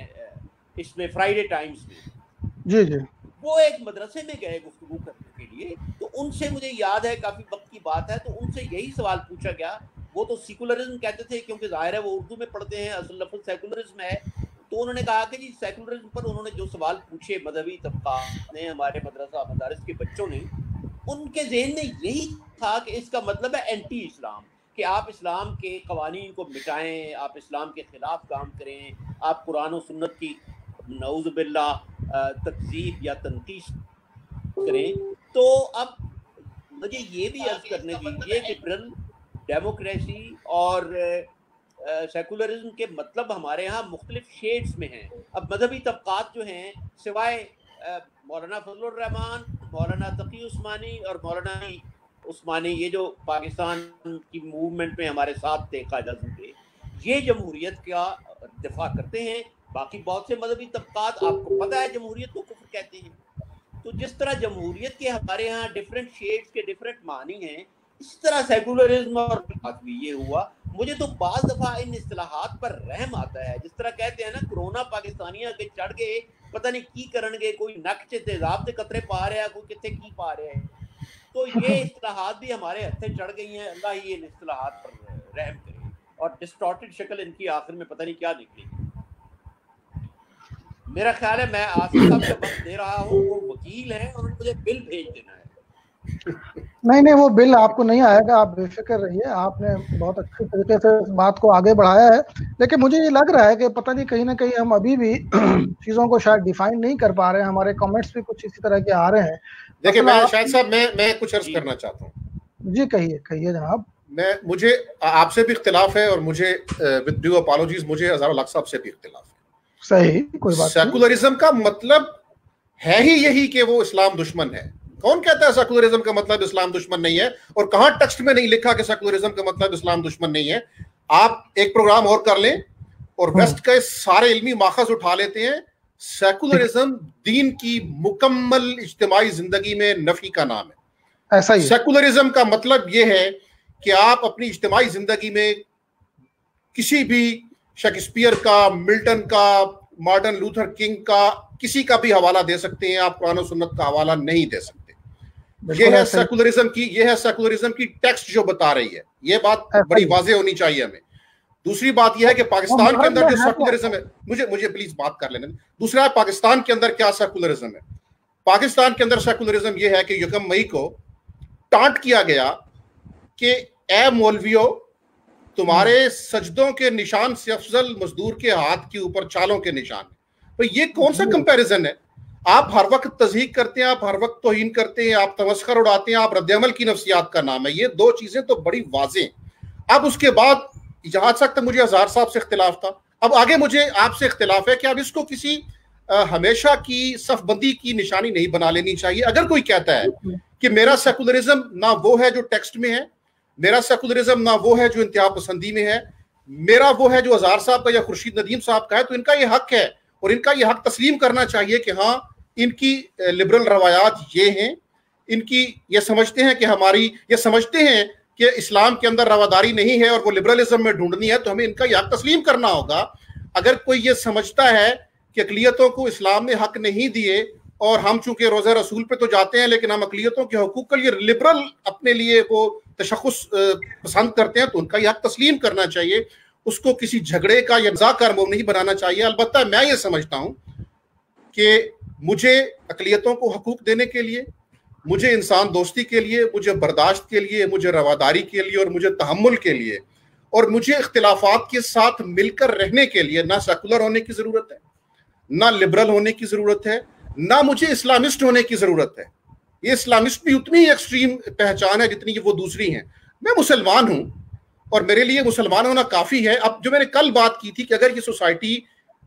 اس میں فرائیڈے ٹائمز میں. جی جی. وہ ایک مدرسے میں گئے گفتگو کرنے کے لیے, تو ان سے مجھے یاد ہے, کافی وقت کی بات ہے, تو ان سے یہی سوال پوچھا گیا. وہ تو سیکولرزم کہتے تھے کیونکہ ظاہر ہے وہ اردو میں پڑھتے ہیں, اصل لفظ سیکولرزم ہے. تو انہوں نے کہا کہ جی سیکولرزم پر انہوں نے جو سوال پوچھے مذہبی طبقات نے, ہمارے مدارس کے بچوں نے, ان کے ذہن میں یہی تھا کہ اس کا مطلب ہے اینٹی اسلام, کہ آپ اسلام کے قوانین کو مٹائیں, آپ اسلام کے خلاف کام کریں, آپ قرآن و سنت کی نعوذ باللہ تکذیب یا تنقید کریں. تو اب مجھے یہ بھی عرض کرنے دیجیے کہ لبرل, ڈیموکریسی اور سیکولرزم کے مطلب ہمارے ہاں مختلف شیڈز میں ہیں. اب مذہبی طبقات جو ہیں سوائے مولانا فضل الرحمان, مولانا تقی عثمانی اور مولانا عثمانی, یہ جو پاکستان کی موومنٹ میں ہمارے ساتھ تھے, قائد اعظم تھے, یہ جمہوریت کا دفاع کرتے ہیں. باقی بہت سے مذہبی طبقات, آپ کو پتہ ہے, جمہوریت کو کفر کہتے ہیں. تو جس طرح جمہوریت کے ہمارے ہاں ڈفرینٹ شیڈز کے ڈفرینٹ معنی ہیں, اس طرح سیکولرزم اور بھی یہ ہوا. مجھے تو بعض دفعہ ان اصطلاحات پر رحم آتا ہے, جس طرح کہتے ہیں نا کرونا پاکستانیاں کے چڑھ گئے, پتہ نہیں کی کرن گے, کوئی نک چ تیزاب کے قطرے پا رہا ہے, کوئی کتنے کی پا رہے ہیں. تو یہ اصطلاحات بھی ہمارے ہتھے چڑھ گئی ہیں. اللہ ہی ان اصطلاحات پر رحم کرے, اور ڈسٹارٹڈ شکل ان کی آخر میں پتہ نہیں کیا نکلے گی. میرا خیال ہے میں آصف صاحب سے وقت دے رہا ہوں, وہ وکیل ہیں, انہوں نے مجھے بل بھیج دینا ہے. نہیں وہ بل آپ کو نہیں آئے گا, آپ بے فکر رہیے. آپ نے بہت اچھے طریقے سے اس بات کو آگے بڑھایا ہے, لیکن مجھے یہ لگ رہا ہے کہ پتہ نہیں کہیں نہ کہیں ہم ابھی بھی چیزوں کو شاید ڈیفائن نہیں کر پا رہے ہیں. ہمارے کمنٹس بھی کچھ اسی طرح کے آ رہے ہیں. دیکھیں شاہد صاحب, میں کچھ عرض کرنا چاہتا ہوں. جی کہیے جناب. مجھے آپ سے بھی اختلاف ہے, اور مجھے ود ڈیو اپالوجیز مجھے ہزار الگ صاحب سے بھی اختلاف ہے. صحیح, کوئی بات نہیں. سیکولرزم کا مطلب ہے ہی یہی کہ وہ اسلام دشمن ہے. کون کہتا ہے سیکولرزم کا مطلب اسلام دشمن نہیں ہے؟ اور کہاں ٹیکسٹ میں نہیں لکھا کہ سیکولرزم کا مطلب اسلام دشمن نہیں ہے؟ آپ ایک پروگرام اور کر لیں اور ویسٹ کے سارے علمی ماخذ اٹھا لیتے ہیں. سیکولرزم دین کی مکمل اجتماعی زندگی میں نفی کا نام ہے. ایسا ہی سیکولرزم کا مطلب یہ ہے کہ آپ اپنی اجتماعی زندگی میں کسی بھی شیکسپیئر کا, ملٹن کا, مارٹن لوتھر کنگ کا, کسی کا بھی حوالہ دے سکتے ہیں, آپ قرآن و سنت کا حوالہ نہیں دے سکتے. یہ ہے سیکولرزم کی ٹیکسٹ جو بتا رہی ہے. یہ بات بڑی واضح ہونی چاہیے ہمیں. دوسری بات یہ ہے کہ پاکستان کے اندر جو سیکولرزم ہے, مجھے پلیز بات کر لینا. دوسرا ہے پاکستان کے اندر کیا سیکولرزم ہے. پاکستان کے اندر سیکولرزم یہ ہے کہ 1 مئی کو ٹانٹ کیا گیا کہ اے مولویو, تمہارے سجدوں کے نشان سے افضل مزدور کے ہاتھ کے اوپر چالوں کے نشان ہیں. تو یہ کون سا کمپیریزن ہے؟ آپ ہر وقت تضحیق کرتے ہیں, آپ ہر وقت توہین کرتے ہیں, آپ تمسخر اڑاتے ہیں, آپ رد عمل کی نفسیات کا نام ہے. یہ دو چیزیں تو بڑی واضح ہیں. اب اس کے بعد جہاں تک مجھے ہزار صاحب سے اختلاف تھا, اب آگے مجھے آپ سے اختلاف ہے کہ اب اس کو کسی ہمیشہ کی صف بندی کی نشانی نہیں بنا لینی چاہیے. اگر کوئی کہتا ہے کہ میرا سیکولرزم نہ وہ ہے جو ٹیکسٹ میں ہے, میرا سیکولرزم نہ وہ ہے جو انتہا پسندی میں ہے, میرا وہ ہے جو ہزار صاحب کا یا خورشید ندیم صاحب کا ہے, تو ان کا یہ حق ہے اور ان کا یہ حق تسلیم کرنا چاہیے کہ ہاں ان کی لبرل روایات یہ ہیں, ان کی یہ سمجھتے ہیں کہ یہ سمجھتے ہیں کہ اسلام کے اندر رواداری نہیں ہے اور وہ لبرلزم میں ڈھونڈنی ہے, تو ہمیں ان کا یہ حق تسلیم کرنا ہوگا. اگر کوئی یہ سمجھتا ہے کہ اقلیتوں کو اسلام نے حق نہیں دیے اور ہم چونکہ روزہ رسول پہ تو جاتے ہیں لیکن ہم اقلیتوں کے حقوق کے لیے لبرل اپنے لیے وہ تشخص پسند کرتے ہیں, تو ان کا یہ حق تسلیم کرنا چاہیے. اس کو کسی جھگڑے کا یا نزاع کا موضوع نہیں بنانا چاہیے. البتہ میں یہ سمجھتا ہوں کہ مجھے اقلیتوں کو حقوق دینے کے لیے, مجھے انسان دوستی کے لیے, مجھے برداشت کے لیے, مجھے رواداری کے لیے اور مجھے تحمل کے لیے اور مجھے اختلافات کے ساتھ مل کر رہنے کے لیے نہ سیکولر ہونے کی ضرورت ہے, نہ لبرل ہونے کی ضرورت ہے, نہ مجھے اسلامسٹ ہونے کی ضرورت ہے. یہ اسلامسٹ بھی اتنی ہی ایکسٹریم پہچان ہے جتنی کہ وہ دوسری ہیں. میں مسلمان ہوں اور میرے لیے مسلمان ہونا کافی ہے. اب جو میں نے کل بات کی تھی کہ اگر یہ سوسائٹی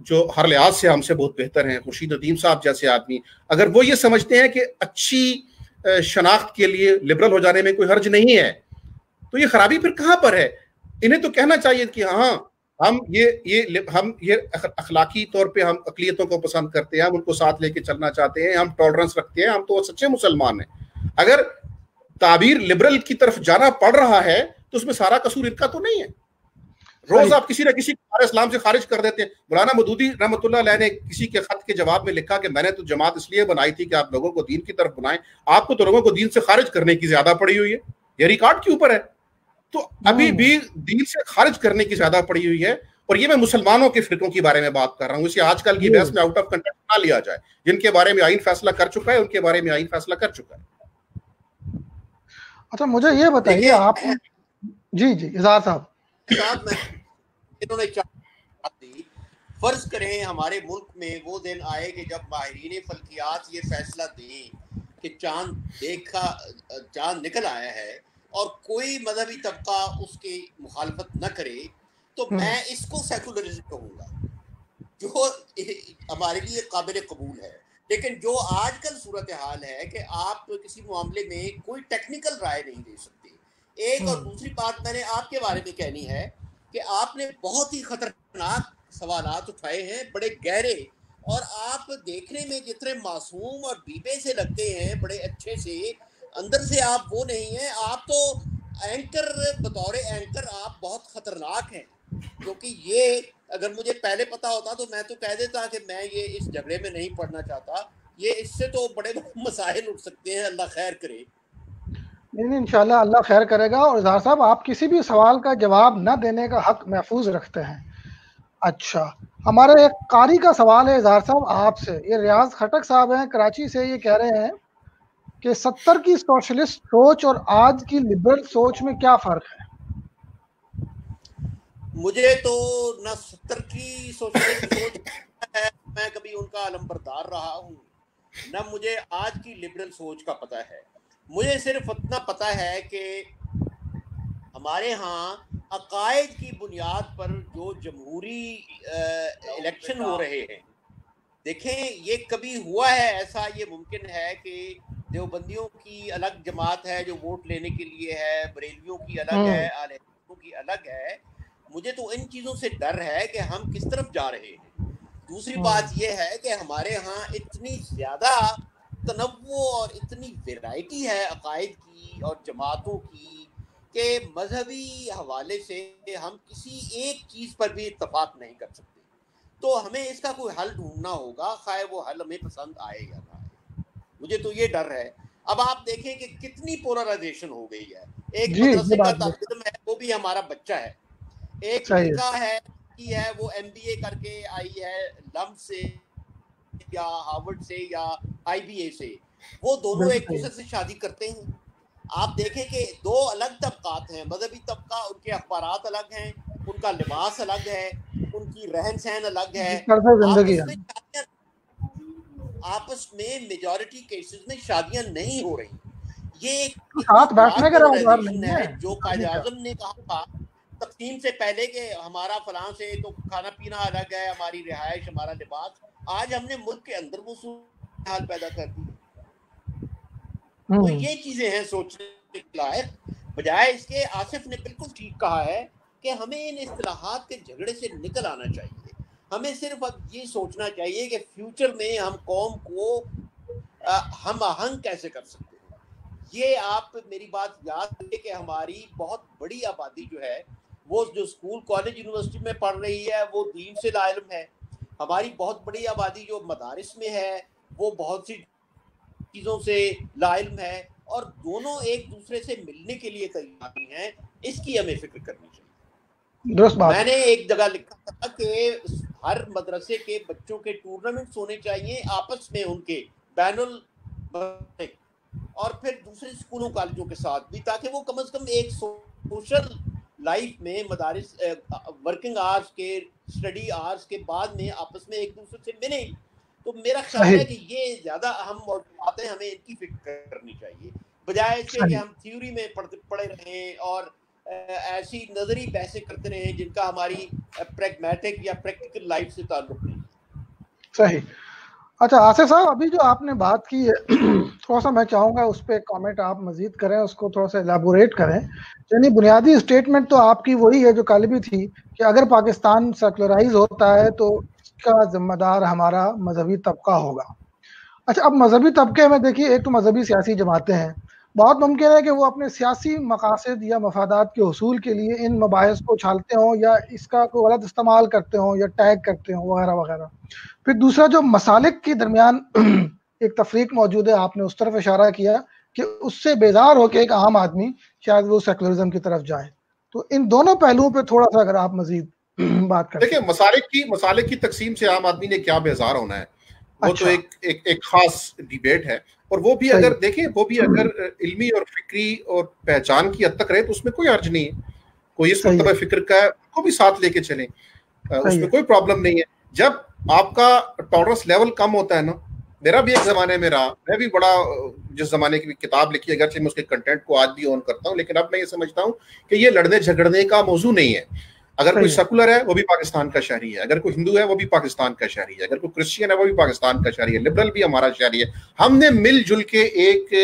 جو ہر لحاظ سے ہم سے بہت بہتر ہیں، خورشید ندیم صاحب جیسے آدمی، اگر وہ یہ سمجھتے ہیں کہ اچھی شناخت کے لیے لبرل ہو جانے میں کوئی حرج نہیں ہے، تو یہ خرابی پھر کہاں پر ہے؟ انہیں تو کہنا چاہیے کہ ہاں ہم یہ اخلاقی طور پہ ہم اقلیتوں کو پسند کرتے ہیں، ہم ان کو ساتھ لے کے چلنا چاہتے ہیں، ہم ٹالرنس رکھتے ہیں، ہم تو سچے مسلمان ہیں۔ اگر تعبیر لبرل کی طرف جانا پڑ رہا ہے تو اس میں سارا قصور ان کا تو نہیں ہے۔ روز آپ کسی نہ کسی کو اسلام سے خارج کر دیتے ہیں۔ مولانا مودودی رحمۃ اللہ علیہ نے کسی کے خط کے جواب میں لکھا کہ میں نے تو جماعت اس لیے بنائی تھی کہ آپ لوگوں کو دین کی طرف بنائیں، آپ کو تو لوگوں کو دین سے خارج کرنے کی زیادہ پڑی ہوئی ہے، یہ ریکارڈ کے اوپر ہے۔ تو ابھی بھی دین سے خارج کرنے کی زیادہ پڑی ہوئی ہے، اور یہ میں مسلمانوں کے فرقوں کے بارے میں بات کر رہا ہوں، اسے آج کل کی بحث میں آؤٹ آف کنٹیکسٹ نہ لیا جائے۔ جن کے بارے میں آئین فیصلہ کر چکا ہے ان کے بارے میں آئین فیصلہ کر چکا ہے۔ اچھا مجھے یہ بتائیے آپ، جی اظہار صاحب، انہوں نے دی فرض کریں ہمارے ملک میں وہ دن آئے کہ جب ماہرین فلکیات یہ فیصلہ دیں کہ چاند نکل آیا ہے اور کوئی مذہبی طبقہ اس کی مخالفت نہ کرے، تو میں اس کو سیکولرزم کہوں گا، جو ہمارے لیے قابل قبول ہے۔ لیکن جو آج کل صورتحال ہے کہ آپ کسی معاملے میں کوئی ٹیکنیکل رائے نہیں دے سکتے۔ ایک اور دوسری بات میں نے آپ کے بارے میں کہنی ہے کہ آپ نے بہت ہی خطرناک سوالات اٹھائے ہیں، بڑے گہرے، اور آپ دیکھنے میں جتنے معصوم اور بیبے سے لگتے ہیں، بڑے اچھے سے، اندر سے آپ وہ نہیں ہیں۔ آپ تو اینکر، بطور اینکر آپ بہت خطرناک ہیں، کیونکہ یہ اگر مجھے پہلے پتا ہوتا تو میں تو کہہ دیتا کہ میں یہ اس جھگڑے میں نہیں پڑنا چاہتا، یہ اس سے تو بڑے مسائل اٹھ سکتے ہیں، اللہ خیر کرے۔ نہیں انشاءاللہ اللہ خیر کرے گا۔ اور اظہار صاحب آپ کسی بھی سوال کا جواب نہ دینے کا حق محفوظ رکھتے ہیں۔ اچھا ہمارے ایک قاری کا سوال ہے اظہار صاحب آپ سے، یہ ریاض خٹک صاحب ہیں کراچی سے، یہ کہہ رہے ہیں کہ 70 کی سوشلسٹ سوچ اور آج کی لبرل سوچ میں کیا فرق ہے؟ مجھے تو نہ 70 کی سوشلسٹ سوچ ہے، میں کبھی ان کا علمبردار رہا ہوں، نہ مجھے آج کی لبرل سوچ کا پتہ ہے۔ مجھے صرف اتنا پتہ ہے کہ ہمارے ہاں عقائد کی بنیاد پر جو جمہوری الیکشن ہو رہے ہیں، دیکھیں یہ کبھی ہوا ہے ایسا؟ یہ ممکن ہے کہ دیوبندیوں کی الگ جماعت ہے جو ووٹ لینے کے لیے ہے، بریلویوں کی الگ ہے، اہل حدیثوں کی الگ ہے۔ مجھے تو ان چیزوں سے ڈر ہے کہ ہم کس طرف جا رہے ہیں۔ دوسری بات یہ ہے کہ ہمارے ہاں اتنی زیادہ تنوع اور اتنی ویرائٹی ہے عقائد کی اور جماعتوں کی کہ مذہبی حوالے سے ہم کسی ایک چیز پر بھی اتفاق نہیں کر سکتے۔ تو ہمیں اس کا کوئی حل ڈھونڈنا ہوگا، خواہ وہ حل ہمیں پسند آئے یا نہ آئے۔ مجھے تو یہ ڈر ہے۔ اب آپ دیکھیں کہ کتنی پولرائزیشن ہو گئی ہے۔ ایک مدرسے کا طالب علم ہے، وہ بھی ہمارا بچہ ہے، ایک لڑکا ہے کی ہے وہ ایم بی اے کر کے آئی ہے لم سے یا ہارورڈ سے یا آئی بی اے سے، وہ دونوں ایک دوسرے سے شادی کرتے ہیں۔ آپ دیکھیں کہ دو الگ طبقات ہیں، مذہبی طبقہ، ان کے اخبارات الگ ہیں، ان کا لباس الگ ہے، ان کی رہن سہن الگ ہے، آپس میں میجورٹی کیسز میں شادیاں نہیں ہو رہی۔ یہ ایک اتنی براڈ پولرائزیشن ہے۔ جو قائد اعظم نے کہا تھا تقسیم سے پہلے کہ ہمارا فلاں سے تو کھانا پینا الگ ہے، ہماری رہائش، ہمارا لباس، آج ہم نے ملک کے اندر وہ صورتحال پیدا کر دی۔ تو یہ چیزیں ہیں سوچنے کے لائق۔ بجائے اس کے آصف نے بالکل ٹھیک کہا ہے کہ ہمیں ان اصطلاحات کے جھگڑے سے نکل آنا چاہیے۔ ہمیں صرف اب یہ سوچنا چاہیے کہ فیوچر میں ہم قوم کو ہم آہنگ کیسے کر سکتے ہیں۔ یہ آپ میری بات یاد رکھیں کہ ہماری بہت بڑی آبادی جو ہے وہ جو اسکول کالج یونیورسٹی میں پڑھ رہی ہے وہ دین سے لا علم ہے۔ ہماری بہت بڑی آبادی جو مدارس میں ہے وہ بہت سی چیزوں سے لا علم ہے، اور دونوں ایک دوسرے سے ملنے کے لیے تیار ہیں۔ اس کی ہمیں فکر کرنی چاہیے۔ درست بات۔ میں نے ایک جگہ لکھا تھا کہ ہر مدرسے کے بچوں کے ٹورنامنٹس ہونے چاہیے آپس میں، ان کے بین اور پھر دوسرے اسکولوں کالجوں کے ساتھ بھی، تاکہ وہ کم از کم ایک سوشل لائف میں مدارس ورکنگ آورس کے، اسٹڈی آورس کے بعد میں آپس میں ایک دوسرے سے ملیں۔ تو میرا خیال ہے کہ یہ زیادہ اہم موضوعات ہیں، ہمیں ان کی فکر کرنی چاہیے، بجائے اس کے کہ ہم تھیوری میں پڑے رہیں اور ایسی نظری بحثیں کرتے رہے جن کا ہماری پریگمیٹک یا پریکٹیکل لائف سے تعلق نہیں. صحیح. اچھا آصف صاحب، ابھی جو آپ نے بات کی ہے تھوڑا سا میں چاہوں گا اس پہ کامنٹ آپ مزید کریں، اس کو تھوڑا سا ایلیبوریٹ کریں. یعنی بنیادی اسٹیٹمنٹ تو آپ کی وہی ہے جو کل بھی تھی کہ اگر پاکستان سیکولرائز ہوتا ہے تو اس کا ذمہ دار ہمارا مذہبی طبقہ ہوگا. اچھا، اب مذہبی طبقے میں دیکھیے، ایک تو مذہبی سیاسی جماعتیں ہیں، بہت ممکن ہے کہ وہ اپنے سیاسی مقاصد یا مفادات کے حصول کے لیے ان مباحث کو چھالتے ہوں یا اس کا کوئی غلط استعمال کرتے ہوں یا ٹیگ کرتے ہوں وغیرہ وغیرہ. پھر دوسرا جو مسالک کے درمیان ایک تفریق موجود ہے، آپ نے اس طرف اشارہ کیا کہ اس سے بیزار ہو کے ایک عام آدمی شاید وہ سیکولرزم کی طرف جائے. تو ان دونوں پہلوؤں پہ تھوڑا سا اگر آپ مزید بات کریں. دیکھیں، مسالک کی تقسیم سے عام آدمی نے کیا بیزار ہونا ہے، وہ تو ایک خاص ڈیبیٹ ہے. اور وہ بھی اگر دیکھیں، وہ بھی اگر علمی اور فکری اور پہچان کی حد تک رہے تو اس میں کوئی حرج نہیں ہے. کوئی اس مکتبہ فکر کا ہے کو بھی ساتھ لے کے چلیں، اس میں کوئی پرابلم نہیں ہے. جب آپ کا ٹالرنس لیول کم ہوتا ہے نا، میرا بھی ایک زمانے میں رہا، میں بھی بڑا جس زمانے کی کتاب لکھی، اگرچہ میں اس کے کنٹینٹ کو آج بھی آن کرتا ہوں، لیکن اب میں یہ سمجھتا ہوں کہ یہ لڑنے جھگڑنے کا موضوع نہیں ہے. اگر کوئی سیکولر ہے وہ بھی پاکستان کا شہری ہے، اگر کوئی ہندو ہے وہ بھی پاکستان کا شہری ہے، اگر کوئی کرسچین ہے وہ بھی پاکستان کا شہری ہے، لبرل بھی ہمارا شہری ہے. ہم نے مل جل کے ایک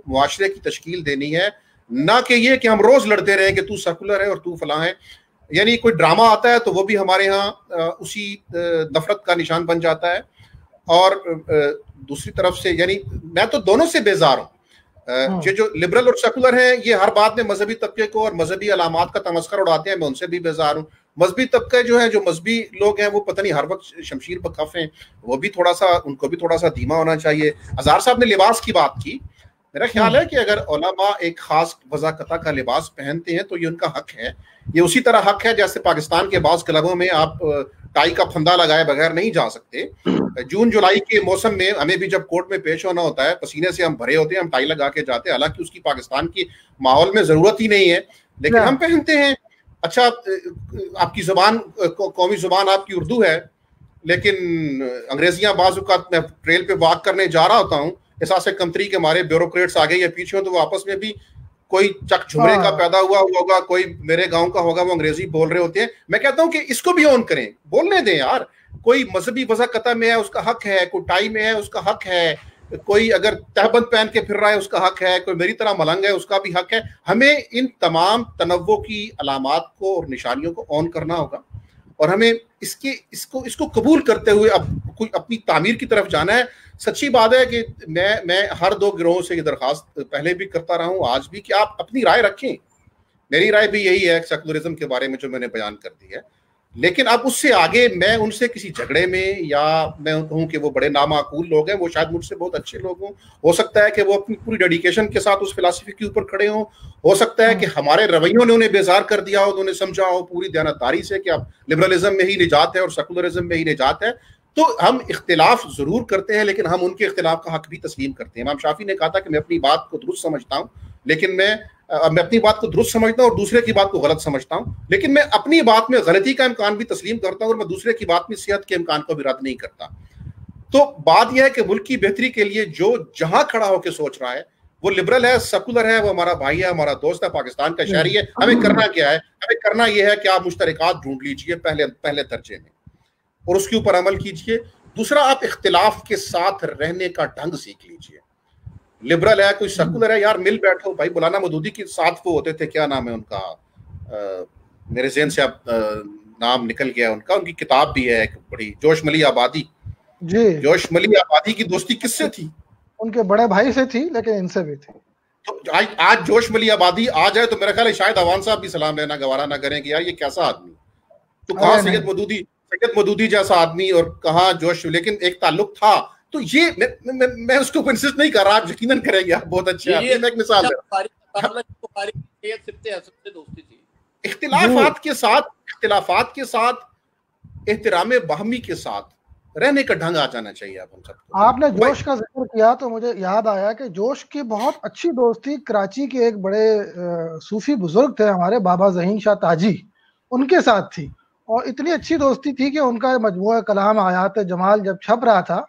معاشرے کی تشکیل دینی ہے، نہ کہ یہ کہ ہم روز لڑتے رہیں کہ تو سیکولر ہے اور تو فلاں ہے. یعنی کوئی ڈرامہ آتا ہے تو وہ بھی ہمارے ہاں اسی نفرت کا نشان بن جاتا ہے. اور دوسری طرف سے یعنی میں تو دونوں سے بیزار ہوں. یہ جو لبرل اور سیکولر ہیں یہ ہر بات میں مذہبی طبقے کو اور مذہبی علامات کا تمسخر اڑاتے ہیں، میں ان سے بھی بیزار ہوں. مذہبی طبقے جو ہیں، جو مذہبی لوگ ہیں، وہ پتہ نہیں ہر وقت شمشیر پر کف ہیں، وہ بھی تھوڑا سا، ان کو بھی تھوڑا سا دھیما ہونا چاہیے. اظہار صاحب نے لباس کی بات کی، میرا خیال ہے کہ اگر علماء ایک خاص وضاقتہ کا لباس پہنتے ہیں تو یہ ان کا حق ہے. یہ اسی طرح حق ہے جیسے پاکستان کے بعض کلبوں میں آپ ٹائی کا پھندا لگائے بغیر نہیں جا سکتے. جون جولائی کے موسم میں ہمیں بھی جب کورٹ میں پیش ہونا ہوتا ہے، پسینے سے ہم بھرے ہوتے ہیں، ہم ٹائی لگا کے جاتے ہیں، حالانکہ اس کی پاکستان کی ماحول میں ضرورت ہی نہیں ہے، لیکن ہم پہنتے ہیں. اچھا، آپ کی زبان، قومی زبان آپ کی اردو ہے، لیکن انگریزیاں بعض اوقات میں ٹریل پہ واک کرنے جا رہا ہوتا ہوں، احساس کمتری کے ہمارے بیوروکریٹس آگے یا پیچھے ہوں تو وہ آپس میں بھی کوئی چک جھمرے کا پیدا ہوا ہوگا، کوئی میرے گاؤں کا ہوگا، وہ انگریزی بول رہے ہوتے ہیں. میں کہتا ہوں کہ اس کو بھی آن کریں، بولنے دیں یار. کوئی مذہبی وضاقتہ میں ہے اس کا حق ہے، کوئی ٹائی میں ہے اس کا حق ہے، کوئی اگر تہبند پہن کے پھر رہا ہے اس کا حق ہے، کوئی میری طرح ملنگ ہے اس کا بھی حق ہے. ہمیں ان تمام تنوع کی علامات کو اور نشانیوں کو آن کرنا ہوگا اور ہمیں اس کو قبول کرتے ہوئے اب کوئی اپنی تعمیر کی طرف جانا ہے. سچی بات ہے کہ میں ہر دو گروہوں سے یہ درخواست پہلے بھی کرتا رہا ہوں، آج بھی، کہ آپ اپنی رائے رکھیں. میری رائے بھی یہی ہے سیکولرزم کے بارے میں جو میں نے بیان کر دی ہے، لیکن اب اس سے آگے میں ان سے کسی جھگڑے میں، یا میں کہوں کہ وہ بڑے نامعقول لوگ ہیں، وہ شاید مجھ سے بہت اچھے لوگ ہوں، ہو سکتا ہے کہ وہ اپنی پوری ڈیڈیکیشن کے ساتھ اس فلسفی کے اوپر کھڑے ہوں، ہو سکتا ہے کہ ہمارے رویوں نے انہیں بیزار کر دیا ہو، انہیں سمجھا ہو پوری دیانتداری سے کہ اب لبرلزم میں ہی نجات ہے اور سیکولرزم میں ہی نجات ہے. تو ہم اختلاف ضرور کرتے ہیں، لیکن ہم ان کے اختلاف کا حق بھی تسلیم کرتے ہیں. امام شافعی نے کہا تھا کہ میں اپنی بات کو درست سمجھتا ہوں، لیکن میں اپنی بات کو درست سمجھتا ہوں اور دوسرے کی بات کو غلط سمجھتا ہوں، لیکن میں اپنی بات میں غلطی کا امکان بھی تسلیم کرتا ہوں اور میں دوسرے کی بات میں صحت کے امکان کو بھی رد نہیں کرتا. تو بات یہ ہے کہ ملک کی بہتری کے لیے جو جہاں کھڑا ہو کے سوچ رہا ہے، وہ لبرل ہے، سیکولر ہے، وہ ہمارا بھائی ہے، ہمارا دوست ہے، پاکستان کا شہری ہے. ہمیں کرنا کیا ہے؟ ہمیں کرنا یہ ہے کہ آپ مشترکات ڈھونڈ لیجئے پہلے درجے میں اور اس کے اوپر عمل کیجئے. دوسرا، آپ اختلاف کے ساتھ رہنے کا ڈھنگ سیکھ لیجئے. لبرل ہے، کوئی سیکولر ہے، یار مل بیٹھو. بھائی مولانا مودودی کے ساتھ وہ ہوتے تھے، کیا نام ہے ان کا، میرے ذہن سے اب نام نکل گیا ان کا، ان کی کتاب بھی ہے ایک بڑی، جوش ملی آبادی. جی، جوش ملی آبادی کی دوستی کس سے تھی؟ ان کے بڑے بھائی سے تھی، لیکن ان سے بھی تھی. تو آج جوش ملی آبادی آ جائے تو میرا خیال ہے شاید عوان صاحب بھی سلام لینا گوارا نہ کریں کہ یار یہ کیسا آدمی. تو کہاں سید مودودی جیسا آدمی اور کہاں جوش، لیکن ایک تعلق تھا. تو یہ میں اس کو انسسٹ نہیں کر رہا، آپ یقیناً کریں گے، آپ بہت اچھے ہیں. میں ایک مثال اختلافات کے ساتھ احترام باہمی کے ساتھ رہنے کا ڈھنگ آ جانا چاہیے. آپ ہم سب کو، آپ نے جوش کا ذکر کیا تو مجھے یاد آیا کہ جوش کی بہت اچھی دوستی کراچی کے ایک بڑے صوفی بزرگ تھے ہمارے، بابا ذہین شاہ تاجی، ان کے ساتھ تھی. اور اتنی اچھی دوستی تھی کہ ان کا مجموعہ کلام آیات جمال جب چھپ رہا تھا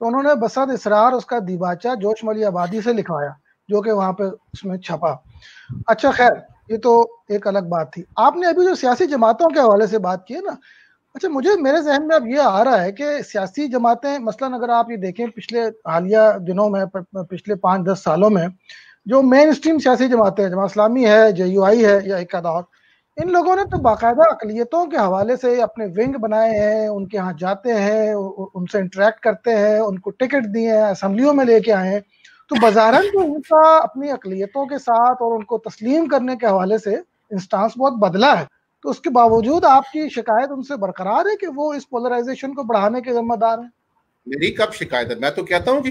تو انہوں نے بسد اسرار اس کا دیباچہ جوش ملی آبادی سے لکھوایا، جو کہ وہاں پہ اس میں چھپا. اچھا خیر، یہ تو ایک الگ بات تھی. آپ نے ابھی جو سیاسی جماعتوں کے حوالے سے بات کی ہے نا, اچھا مجھے میرے ذہن میں اب یہ آ رہا ہے کہ سیاسی جماعتیں مثلاً اگر آپ یہ دیکھیں پچھلے حالیہ دنوں میں, پچھلے 5-10 سالوں میں جو مین اسٹریم سیاسی جماعتیں ہیں, جماعت اسلامی ہے, JUI ہے یا ایک اور, ان لوگوں نے تو باقاعدہ اقلیتوں کے حوالے سے اپنے ونگ بنائے ہیں, ان کے ہاں جاتے ہیں, ان سے انٹریکٹ کرتے ہیں, ان کو ٹکٹ دیے ہیں, اسمبلیوں میں لے کے آئے ہیں. تو بظاہراً جو ان کا اپنی اقلیتوں کے ساتھ اور ان کو تسلیم کرنے کے حوالے سے انسٹانس بہت بدلا ہے, تو اس کے باوجود آپ کی شکایت ان سے برقرار ہے کہ وہ اس پولرائزیشن کو بڑھانے کے ذمہ دار ہیں؟ میری کب شکایت ہے؟ میں تو کہتا ہوں کہ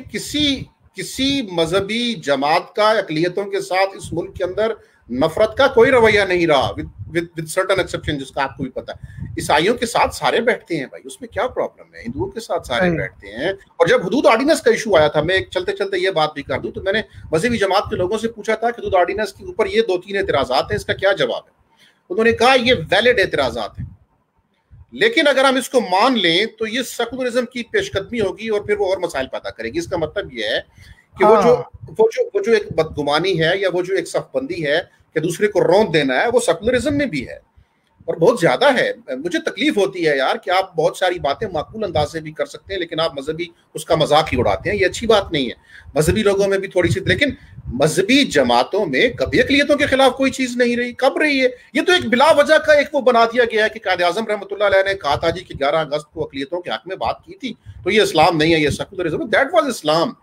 کسی مذہبی جماعت کا اقلیتوں کے ساتھ اس ملک کے اندر نفرت کا کوئی رویہ نہیں رہا, with certain exception, جس کا آپ کو بھی پتا ہے. عیسائیوں کے ساتھ سارے بیٹھتے ہیں بھائی, اس میں کیا پرابلم ہے؟ ہندوؤں کے ساتھ سارے بیٹھتے ہیں. اور جب حدود آرڈیننس کا ایشو آیا تھا, میں چلتے چلتے یہ بات بھی کر دوں, تو میں نے مذہبی جماعت کے لوگوں سے پوچھا تھا کہ حدود آرڈیننس کے اوپر یہ 2-3 اعتراضات ہیں, اس کا کیا جواب ہے؟ انہوں نے کہا یہ ویلڈ اعتراضات ہیں, لیکن اگر ہم اس کو مان لیں تو یہ سیکولرزم کی پیش قدمی ہوگی اور پھر وہ اور مسائل پیدا کرے گی. اس کا مطلب یہ ہے کہ وہ جو ایک بدگمانی ہے یا وہ جو ایک صف بندی ہے کہ دوسرے کو روند دینا ہے, وہ سیکولرزم میں بھی ہے اور بہت زیادہ ہے. مجھے تکلیف ہوتی ہے یار کہ آپ بہت ساری باتیں معقول انداز سے بھی کر سکتے ہیں, لیکن آپ مذہبی اس کا مذاق ہی اڑاتے ہیں. یہ اچھی بات نہیں ہے. مذہبی لوگوں میں بھی تھوڑی سی, لیکن مذہبی جماعتوں میں کبھی اقلیتوں کے خلاف کوئی چیز نہیں رہی. کب رہی ہے؟ یہ تو ایک بلا وجہ کا ایک وہ بنا دیا گیا ہے کہ قائد اعظم رحمۃ اللہ علیہ نے کہا تھا جی کہ 11 اگست کو اقلیتوں کے حق میں بات کی تھی, تو یہ اسلام نہیں ہے, یہ سیکولرزم. دیٹ واز اسلام.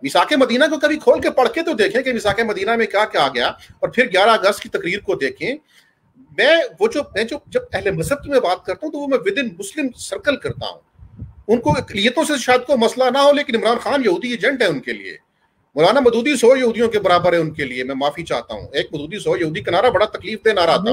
میثاق مدینہ کو کبھی کھول کے پڑھ کے تو دیکھیں کہ میثاق مدینہ میں کیا کیا گیا, اور پھر 11 اگست کی تقریر کو دیکھیں. میں جب اہل مذہب کی میں بات کرتا ہوں تو وہ میں ود ان مسلم سرکل کرتا ہوں. ان کو اقلیتوں سے شاید کوئی مسئلہ نہ ہو, لیکن عمران خان یہودی ایجنٹ ہے ان کے لیے. مولانا مودودی 100 یہودیوں کے برابر ہے ان کے لیے. میں معافی چاہتا ہوں, ایک مودودی 100 یہودی کا نعرہ بڑا تکلیف دہ نعرہ تھا.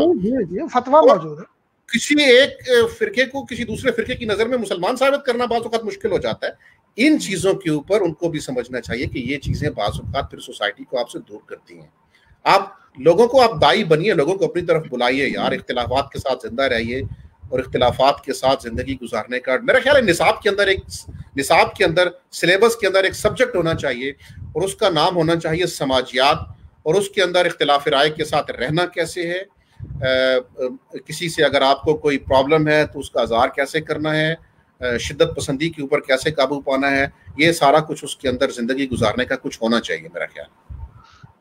فتویٰ موجود ہے. کسی ایک فرقے کو کسی دوسرے فرقے کی نظر میں مسلمان ثابت کرنا بعض اوقات مشکل ہو جاتا ہے. ان چیزوں کے اوپر ان کو بھی سمجھنا چاہیے کہ یہ چیزیں بعض اوقات پھر سوسائٹی کو آپ سے دور کرتی ہیں. آپ لوگوں کو آپ دائی بنیے, لوگوں کو اپنی طرف بلائیے یار, اختلافات کے ساتھ زندہ رہیے اور اختلافات کے ساتھ زندگی گزارنے کا میرا خیال ہے نصاب کے اندر سلیبس کے اندر ایک سبجیکٹ ہونا چاہیے, اور اس کا نام ہونا چاہیے سماجیات, اور اس کے اندر اختلاف رائے کے ساتھ رہنا کیسے ہے, کسی سے اگر آپ کو کوئی پرابلم ہے تو اس کا اظہار کیسے کرنا ہے, شدت پسندی کے اوپر کیسے قابو پانا ہے, یہ سارا کچھ اس کے اندر زندگی گزارنے کا کچھ ہونا چاہیے میرا خیال.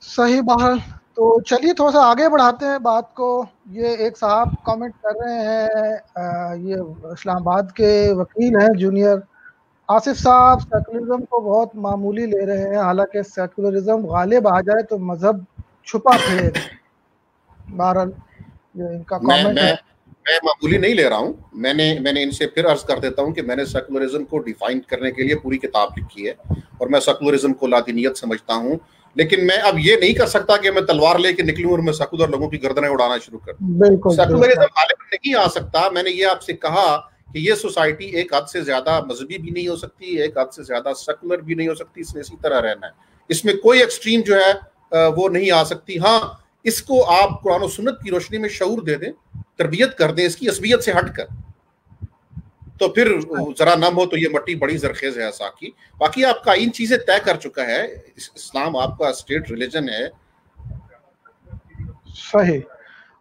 صحیح بہرحال. تو چلیے تھوڑا سا آگے بڑھاتے ہیں بات کو. یہ ایک صاحب کامنٹ کر رہے ہیں, یہ اسلام آباد کے وکیل ہیں جونیئر آصف صاحب, سیکولرزم کو بہت معمولی لے رہے ہیں, حالانکہ سیکولرزم غالب آ جائے تو مذہب چھپا پھرے. بہرحال یہ ان کا کامنٹ ہے. میں معمولی نہیں لے رہا ہوں. میں نے ان سے پھر عرض کر دیتا ہوں کہ میں نے سیکولرزم کو ڈیفائن کرنے کے لیے پوری کتاب لکھی ہے, اور میں سیکولرزم کو لادینیت سمجھتا ہوں, لیکن میں اب یہ نہیں کر سکتا کہ میں تلوار لے کے نکلوں اور میں سیکولر لوگوں کی گردنیں اڑانا شروع کر دوں. سیکولرزم غالب نہیں آ سکتا. میں نے یہ آپ سے کہا کہ یہ سوسائٹی ایک حد سے زیادہ مذہبی بھی نہیں ہو سکتی, ایک حد سے زیادہ سیکولر بھی نہیں ہو سکتی. اس نے اسی طرح رہنا ہے. اس میں کوئی ایکسٹریم جو ہے وہ نہیں آ سکتی. ہاں, اس کو آپ قرآن و سنت کی روشنی میں شعور دے دیں, تربیت کر دیں اس کی عصبیت سے ہٹ کر, تو پھر ذرا نم ہو تو یہ مٹی بڑی زرخیز ہے ایسا کی. باقی آپ کا ان چیزیں طے کر چکا ہے, اسلام آپ کا اسٹیٹ ریلیجن ہے. صحیح.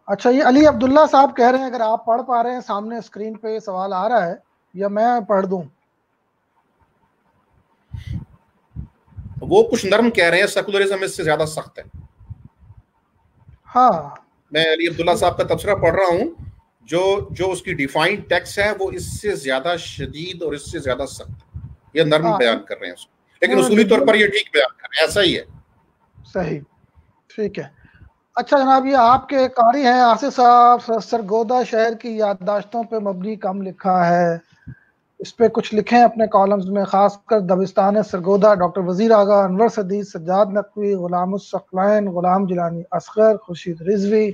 اچھا, یہ علی عبداللہ صاحب کہہ رہے ہیں اگر آپ پڑھ پا رہے ہیں سامنے اسکرین پہ یہ سوال آ رہا ہے, یا میں پڑھ دوں؟ وہ کچھ نرم کہہ رہے ہیں, سیکولرزم اس سے زیادہ سخت ہے. ہاں, میں علی عبداللہ صاحب کا تبصرہ پڑھ رہا ہوں, جو اس کی ڈیفائنڈ ٹیکسٹ ہے وہ اس سے زیادہ شدید اور اس سے زیادہ سخت ہے. یہ نرم بیان کر رہے ہیں اس کو, لیکن اصولی طور پر یہ ٹھیک بیان کر رہے ہیں, ایسا ہی ہے. صحیح, ٹھیک ہے. اچھا جناب, یہ آپ کے قاری ہیں آصف صاحب, سرگودا شہر کی یادداشتوں پہ مبنی کم لکھا ہے, اس پہ کچھ لکھیں اپنے کالمز میں, خاص کر دبستان سرگودا, ڈاکٹر وزیر آغا, انور صدیق, سجاد نقوی, غلام الثقلین, غلام جیلانی اصغر, خورشید رضوی.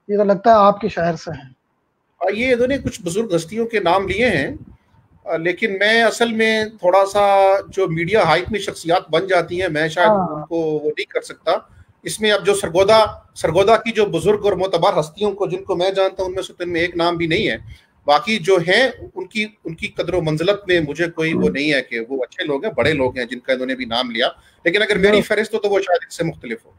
یہ تو لگتا ہے آپ کے شہر سے ہیں. یہ انہوں نے کچھ بزرگ ہستیوں کے نام لیے ہیں, لیکن میں اصل میں تھوڑا سا جو میڈیا ہائپ میں شخصیات بن جاتی ہیں, میں شاید ان کو وہ نہیں کر سکتا. اس میں اب جو سرگودا کی جو بزرگ اور معتبر ہستیوں کو جن کو میں جانتا ہوں, ان میں سے ان میں ایک نام بھی نہیں ہے. باقی جو ہیں ان کی قدر و منزلت میں مجھے کوئی وہ نہیں ہے کہ وہ اچھے لوگ ہیں, بڑے لوگ ہیں جن کا انہوں نے بھی نام لیا, لیکن اگر میری فہرست ہو تو وہ شاید اس سے مختلف ہو.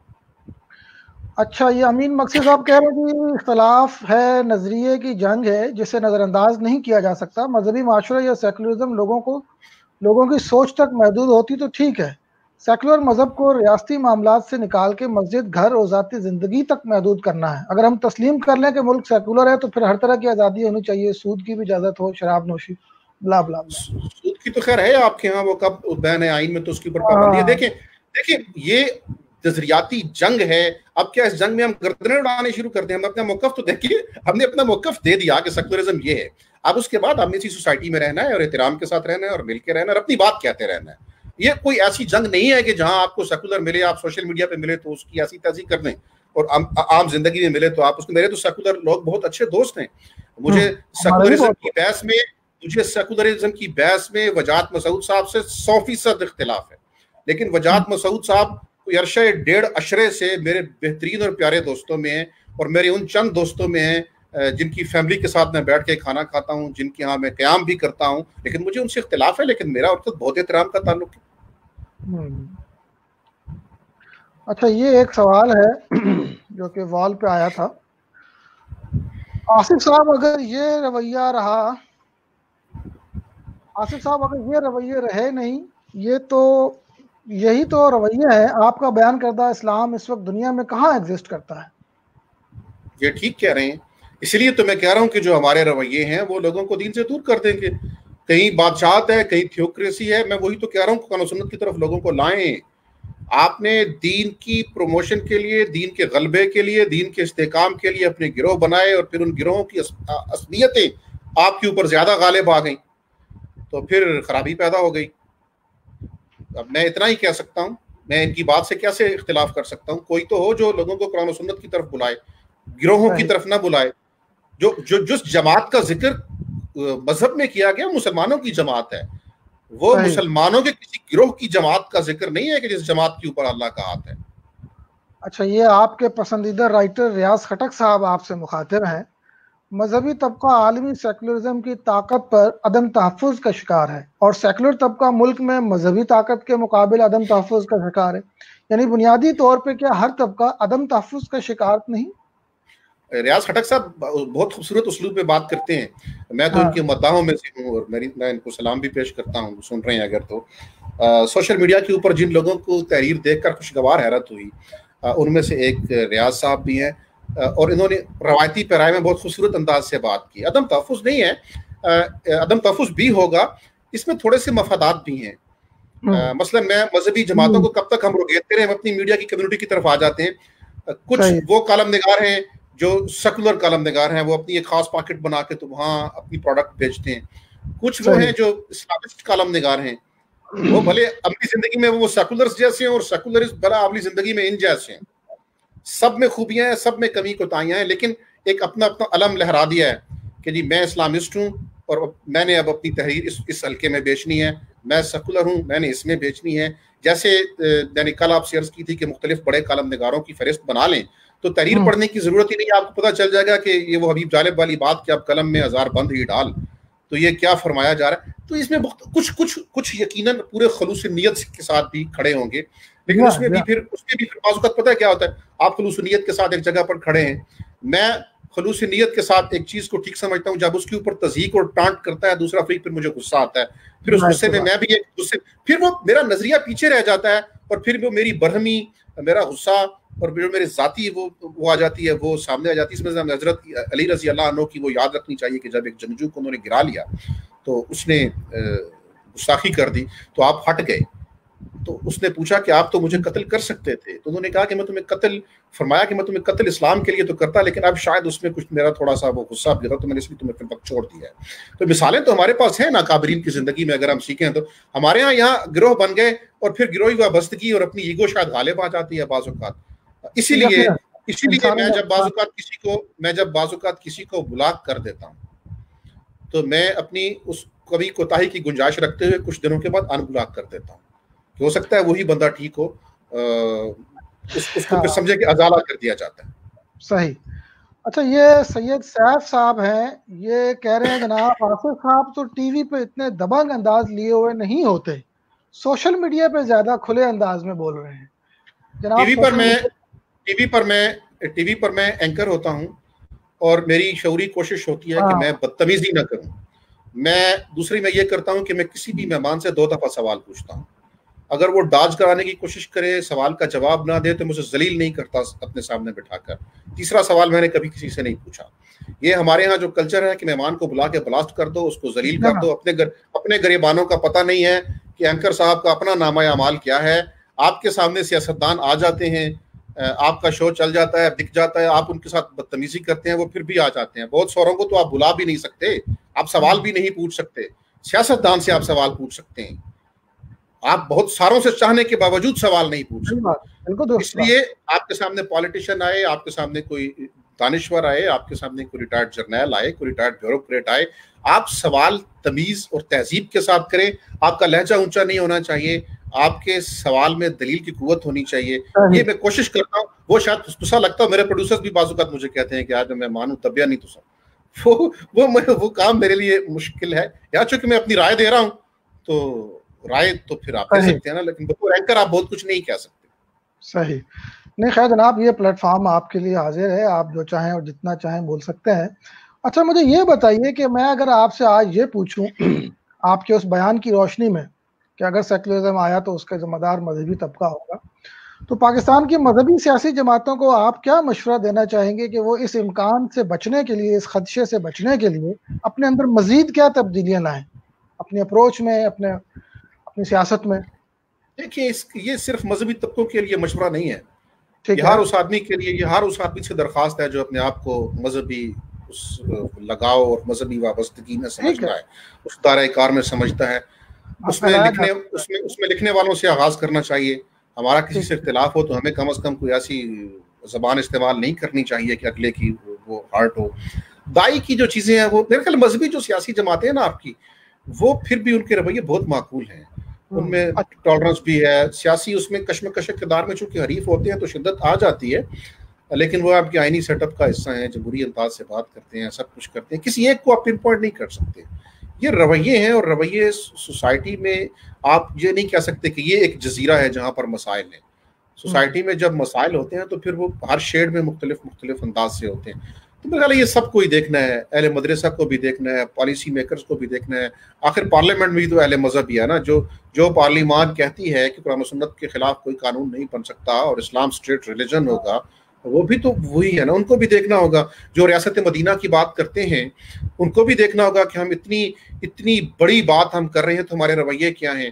اچھا، یہ امین مقصد صاحب کہہ رہے ہیں کہ اختلاف ہے، نظریے کی جنگ ہے جسے نظر انداز نہیں کیا جا سکتا. مذہبی معاشرہ یا سیکولرزم لوگوں کی سوچ تک محدود ہوتی تو ٹھیک ہے. سیکولر مذہب کو ریاستی معاملات سے نکال کے مسجد، گھر اور ذاتی زندگی تک محدود کرنا ہے. اگر ہم تسلیم کر لیں کہ ملک سیکولر ہے تو پھر ہر طرح کی آزادی ہونی چاہیے، سود کی بھی اجازت ہو، شراب نوشی، بلا بلا بلا. سود کی تو خیر ہے آپ کے ہاں، وہ کب بین ہے آئین میں تو اس کے اوپر پابندی ہے. دیکھیں یہ نظریاتی جنگ ہے. اب کیا اس جنگ میں ہم گردنیں اڑانے شروع کرتے ہیں؟ ہم اپنا موقف تو دیکھیے، ہم نے اپنا موقف دے دیا کہ سیکولرزم یہ ہے. اب اس کے بعد ہم نے اسی سوسائٹی میں رہنا ہے اور احترام کے ساتھ رہنا ہے اور مل کے رہنا ہے اور اپنی بات کہتے رہنا ہے. یہ کوئی ایسی جنگ نہیں ہے کہ جہاں آپ کو سیکولر ملے، آپ سوشل میڈیا پہ ملے تو اس کی ایسی تیزی کر دیں، اور عام زندگی میں ملے تو آپ اس کو. میرے تو سیکولر لوگ بہت اچھے دوست ہیں. مجھے سیکولرزم کی بحث میں وجاہت مسعود صاحب سے 100% اختلاف ہے، لیکن وجاہت مسعود صاحب کوئی عرصہ 1.5 عشرے سے میرے بہترین اور پیارے دوستوں میں ہیں، اور میرے ان چند دوستوں میں ہیں جن کی فیملی کے ساتھ میں بیٹھ کے کھانا کھاتا ہوں، جن کے ہاں میں قیام بھی کرتا ہوں، لیکن مجھے ان سے اختلاف ہے، لیکن میرا ان سے بہت احترام کا تعلق ہے. اچھا، یہ ایک سوال ہے جو کہ وال پہ آیا تھا. آصف صاحب اگر یہ رویہ رہے نہیں، یہی تو رویہ ہے، آپ کا بیان کردہ اسلام اس وقت دنیا میں کہاں ایگزسٹ کرتا ہے؟ یہ ٹھیک کہہ رہے ہیں، اسی لیے تو میں کہہ رہا ہوں کہ جو ہمارے رویے ہیں وہ لوگوں کو دین سے دور کر دیں گے. کہیں بادشاہت ہے، کہیں تھیوکریسی ہے. میں وہی تو کہہ رہا ہوں کہ قرآن و سنت کی طرف لوگوں کو لائیں. آپ نے دین کی پروموشن کے لیے، دین کے غلبے کے لیے، دین کے استحکام کے لیے اپنے گروہ بنائے، اور پھر ان گروہوں کی عصبیتیں آپ کے اوپر زیادہ غالب آ گئیں تو پھر خرابی پیدا ہو گئی. اب میں اتنا ہی کہہ سکتا ہوں، میں ان کی بات سے کیسے اختلاف کر سکتا ہوں؟ کوئی تو ہو جو لوگوں کو قرآن و سنت کی طرف بلائے، گروہوں کی طرف نہ بلائے. جو جس جماعت کا ذکر مذہب میں کیا گیا مسلمانوں کی جماعت ہے، وہ مسلمانوں کے کسی گروہ کی جماعت کا ذکر نہیں ہے کہ جس جماعت کے اوپر اللہ کا ہاتھ ہے. اچھا، یہ آپ کے پسندیدہ رائٹر ریاض خٹک صاحب آپ سے مخاطب ہیں. مذہبی طبقہ عالمی سیکولرزم کی طاقت پر عدم تحفظ کا شکار ہے، اور سیکولر طبقہ ملک میں مذہبی طاقت کے مقابل عدم تحفظ کا شکار ہے. یعنی بنیادی طور پہ کیا ہر طبقہ عدم تحفظ کا شکار نہیں؟ ریاض خٹک صاحب بہت خوبصورت اسلوب میں بات کرتے ہیں. میں تو ان کے مداحوں میں سے ہوں، اور میں ان کو سلام بھی پیش کرتا ہوں، سن رہے ہیں اگر تو. سوشل میڈیا کے اوپر جن لوگوں کو تحریر دیکھ کر خوشگوار حیرت ہوئی، ان میں سے ایک ریاض صاحب بھی ہیں، اور انہوں نے روایتی پیرائے میں بہت خوبصورت انداز سے بات کی. عدم تحفظ نہیں ہے، عدم تحفظ بھی ہوگا، اس میں تھوڑے سے مفادات بھی ہیں. مثلا میں مذہبی جماعتوں کو کب تک ہم روکتے رہے، ہم اپنی میڈیا کی کمیونٹی کی طرف آ جاتے ہیں. کچھ وہ کالم نگار ہیں جو سیکولر کالم نگار ہیں، وہ اپنی ایک خاص پاکٹ بنا کے تو وہاں اپنی پروڈکٹ بیچتے ہیں. کچھ وہ ہیں جو اسلامسٹ کالم نگار ہیں، وہ بھلے عملی زندگی میں وہ سیکولرز جیسے ہیں، اور سیکولرز بھلا عملی زندگی میں ان جیسے ہیں. سب میں خوبیاں ہیں، سب میں کمی کوتاہیاں ہیں، لیکن ایک اپنا علم لہرا دیا ہے کہ جی میں اسلامسٹ ہوں، اور میں نے اب اپنی تحریر اس حلقے میں بیچنی ہے. میں سیکولر ہوں، میں نے اس میں بیچنی ہے. جیسے میں نے کل آپ سے عرض کی تھی کہ مختلف بڑے کالم نگاروں کی فہرست بنا لیں تو تحریر پڑھنے کی ضرورت ہی نہیں. آپ کو پتہ چل جائے گا کہ یہ وہ حبیب جالب والی بات کہ اب قلم میں ہزار بند ہی ڈال، تو یہ کیا فرمایا جا رہا ہے. تو اس میں کچھ یقیناً پورے خلوص نیت کے ساتھ بھی کھڑے ہوں گے، لیکن اس میں بھی پھر بعض اوقات پتہ ہے کیا ہوتا ہے. آپ خلوص نیت کے ساتھ ایک جگہ پر کھڑے ہیں، میں خلوص نیت کے ساتھ ایک چیز کو ٹھیک سمجھتا ہوں، جب اس کے اوپر تضحیق اور ٹانٹ کرتا ہے دوسرا فریق، پھر مجھے غصہ آتا ہے. پھر اس غصے میں بھی ایک غصے، پھر وہ میرا نظریہ پیچھے رہ جاتا ہے، اور پھر وہ میری برہمی، میرا غصہ، اور جو میرے ذاتی وہ آ جاتی ہے، وہ سامنے آ جاتی ہے. اس میں حضرت علی رضی اللہ عنہ کی وہ یاد رکھنی چاہیے کہ جب ایک جنگجو کو انہوں نے گرا لیا تو اس نے گستاخی کر دی تو آپ ہٹ گئے. تو اس نے پوچھا کہ آپ تو مجھے قتل کر سکتے تھے. تو انہوں نے کہا کہ میں تمہیں قتل اسلام کے لیے تو کرتا، لیکن اب شاید اس میں کچھ میرا تھوڑا سا وہ غصہ بھی تھا، تو میں نے اس لیے تمہیں پھر وقت چھوڑ دیا ہے. تو مثالیں تو ہمارے پاس ہیں ناقابرین کی زندگی میں، اگر ہم سیکھیں تو. ہمارے یہاں گروہ بن گئے، اور پھر گروہی وابستگی اور اپنی ایگو شاید غالب آ جاتی ہے بعض اوقات. اسی لیے میں جب بعض اوقات کسی کو بلاک کر دیتا ہوں تو میں اپنی اس کبھی کوتاہی کی گنجائش رکھتے ہوئے کچھ دنوں کے بعد ان بلاک کر دیتا ہوں، کہ ہو سکتا ہے وہی بندہ ٹھیک ہو، اس کو پھر سمجھے کہ ازالہ کر دیا جاتا ہے. صحیح. اچھا، یہ سید سیف صاحب ہیں، یہ کہہ رہے ہیں جناب آصف صاحب تو ٹی وی پہ اتنے دبنگ انداز لیے ہوئے نہیں ہوتے، سوشل میڈیا پہ زیادہ کھلے انداز میں بول رہے ہیں. جناب ٹی وی پر میں ٹی وی پر میں اینکر ہوتا ہوں اور میری شعوری کوشش ہوتی ہے کہ میں بدتمیزی نہ کروں. دوسری میں یہ کرتا ہوں کہ میں کسی بھی مہمان سے 2 دفعہ سوال پوچھتا ہوں. اگر وہ ڈاج کرانے کی کوشش کرے, سوال کا جواب نہ دے, تو مجھے ذلیل نہیں کرتا اپنے سامنے بٹھا کر. تیسرا سوال میں نے کبھی کسی سے نہیں پوچھا. یہ ہمارے ہاں جو کلچر ہے کہ مہمان کو بلا کے بلاسٹ کر دو, اس کو ذلیل کر دو. اپنے گریبانوں کا پتہ نہیں ہے کہ اینکر صاحب کا اپنا نامہ اعمال کیا ہے. آپ کے سامنے سیاستدان آ جاتے ہیں, آپ کا شو چل جاتا ہے, بک جاتا ہے, آپ ان کے ساتھ بدتمیزی کرتے ہیں, وہ پھر بھی آ جاتے ہیں. بہت سوروں کو تو آپ بلا بھی نہیں سکتے, آپ سوال بھی نہیں پوچھ سکتے. سیاستدان سے آپ سوال پوچھ سکتے ہیں, آپ بہت ساروں سے چاہنے کے باوجود سوال نہیں پوچھ سکتے. اس لیے آپ کے سامنے پالیٹیشین آئے, آپ کے سامنے کوئی دانشور آئے, آپ کے سامنے کوئی ریٹائرڈ جرنیل آئے, کوئی ریٹائرڈ بیوروکریٹ آئے, آپ سوال تمیز اور تہذیب کے ساتھ کریں. آپ کا لہجہ اونچا نہیں ہونا چاہیے, آپ کے سوال میں دلیل کی قوت ہونی چاہیے. یہ میں کوشش کرتا ہوں. وہ شاید تسا لگتا ہو, میرے پروڈیوسرز بھی بعض اوقات مجھے کہتے ہیں کہ آج میں مانوں طبیعہ نہیں تسا, وہ کام میرے لیے مشکل ہے. یا چونکہ میں اپنی رائے دے رہا ہوں تو رائے تو پھر آپ دے سکتے ہیں نا, لیکن بطور اینکر آپ بہت کچھ نہیں کہہ سکتے. صحیح. نہیں خیر جناب, یہ پلیٹ فارم آپ کے لیے حاضر ہے, آپ جو چاہیں اور جتنا چاہیں بول سکتے ہیں. اچھا مجھے یہ بتائیے کہ میں اگر آپ سے آج یہ پوچھوں آپ کے اس بیان کی روشنی میں کہ اگر سیکولرزم آیا تو اس کا ذمہ دار مذہبی طبقہ ہوگا, تو پاکستان کی مذہبی سیاسی جماعتوں کو آپ کیا مشورہ دینا چاہیں گے کہ وہ اس امکان سے بچنے کے لیے, اس خدشے سے بچنے کے لیے اپنے اندر مزید کیا تبدیلیاں لائیں اپنی اپروچ میں, اپنی سیاست میں؟ دیکھیے, یہ صرف مذہبی طبقوں کے لیے مشورہ نہیں ہے, یہ ہر اس آدمی کے لیے, یہ ہر اس آدمی سے درخواست ہے جو اپنے آپ کو مذہبی لگاؤ اور مذہبی وابستگی میں سمجھتا ہے, اس دائرہ کار میں سمجھتا ہے. اس میں لکھنے والوں سے آغاز کرنا چاہیے. ہمارا کسی سے اختلاف ہو تو ہمیں کم از کم کوئی ایسی زبان استعمال نہیں کرنی چاہیے کہ اگلے کی وہ ہارٹ ہو. دائی کی جو چیزیں ہیں, وہ میرے خیال مذہبی جو سیاسی جماعتیں ہیں نا آپ کی, وہ پھر بھی ان کے رویے بہت معقول ہیں, ان میں ٹالرنس بھی ہے. سیاسی اس میں کشمکش اقتدار میں چونکہ حریف ہوتے ہیں تو شدت آ جاتی ہے, لیکن وہ آپ کے آئینی سیٹ اپ کا حصہ ہیں, جمہوری انداز سے بات کرتے ہیں, سب کچھ کرتے ہیں. کسی ایک کو آپ پن پوائنٹ نہیں کر سکتے. یہ رویے ہیں, اور رویے سوسائٹی میں آپ یہ نہیں کہہ سکتے کہ یہ ایک جزیرہ ہے جہاں پر مسائل ہیں. سوسائٹی میں جب مسائل ہوتے ہیں تو پھر وہ ہر شیڈ میں مختلف انداز سے ہوتے ہیں. تو میرے خیال یہ سب کو ہی دیکھنا ہے, اہل مدرسہ کو بھی دیکھنا ہے, پالیسی میکرز کو بھی دیکھنا ہے. آخر پارلیمنٹ بھی تو اہل مذہب ہی ہے نا, جو پارلیمان کہتی ہے کہ قرآن و سنت کے خلاف کوئی قانون نہیں بن سکتا اور اسلام اسٹیٹ ریلیجن ہوگا, وہ بھی تو وہی ہے نا, ان کو بھی دیکھنا ہوگا. جو ریاست مدینہ کی بات کرتے ہیں ان کو بھی دیکھنا ہوگا کہ ہم اتنی بڑی بات ہم کر رہے ہیں تو ہمارے رویے کیا ہیں.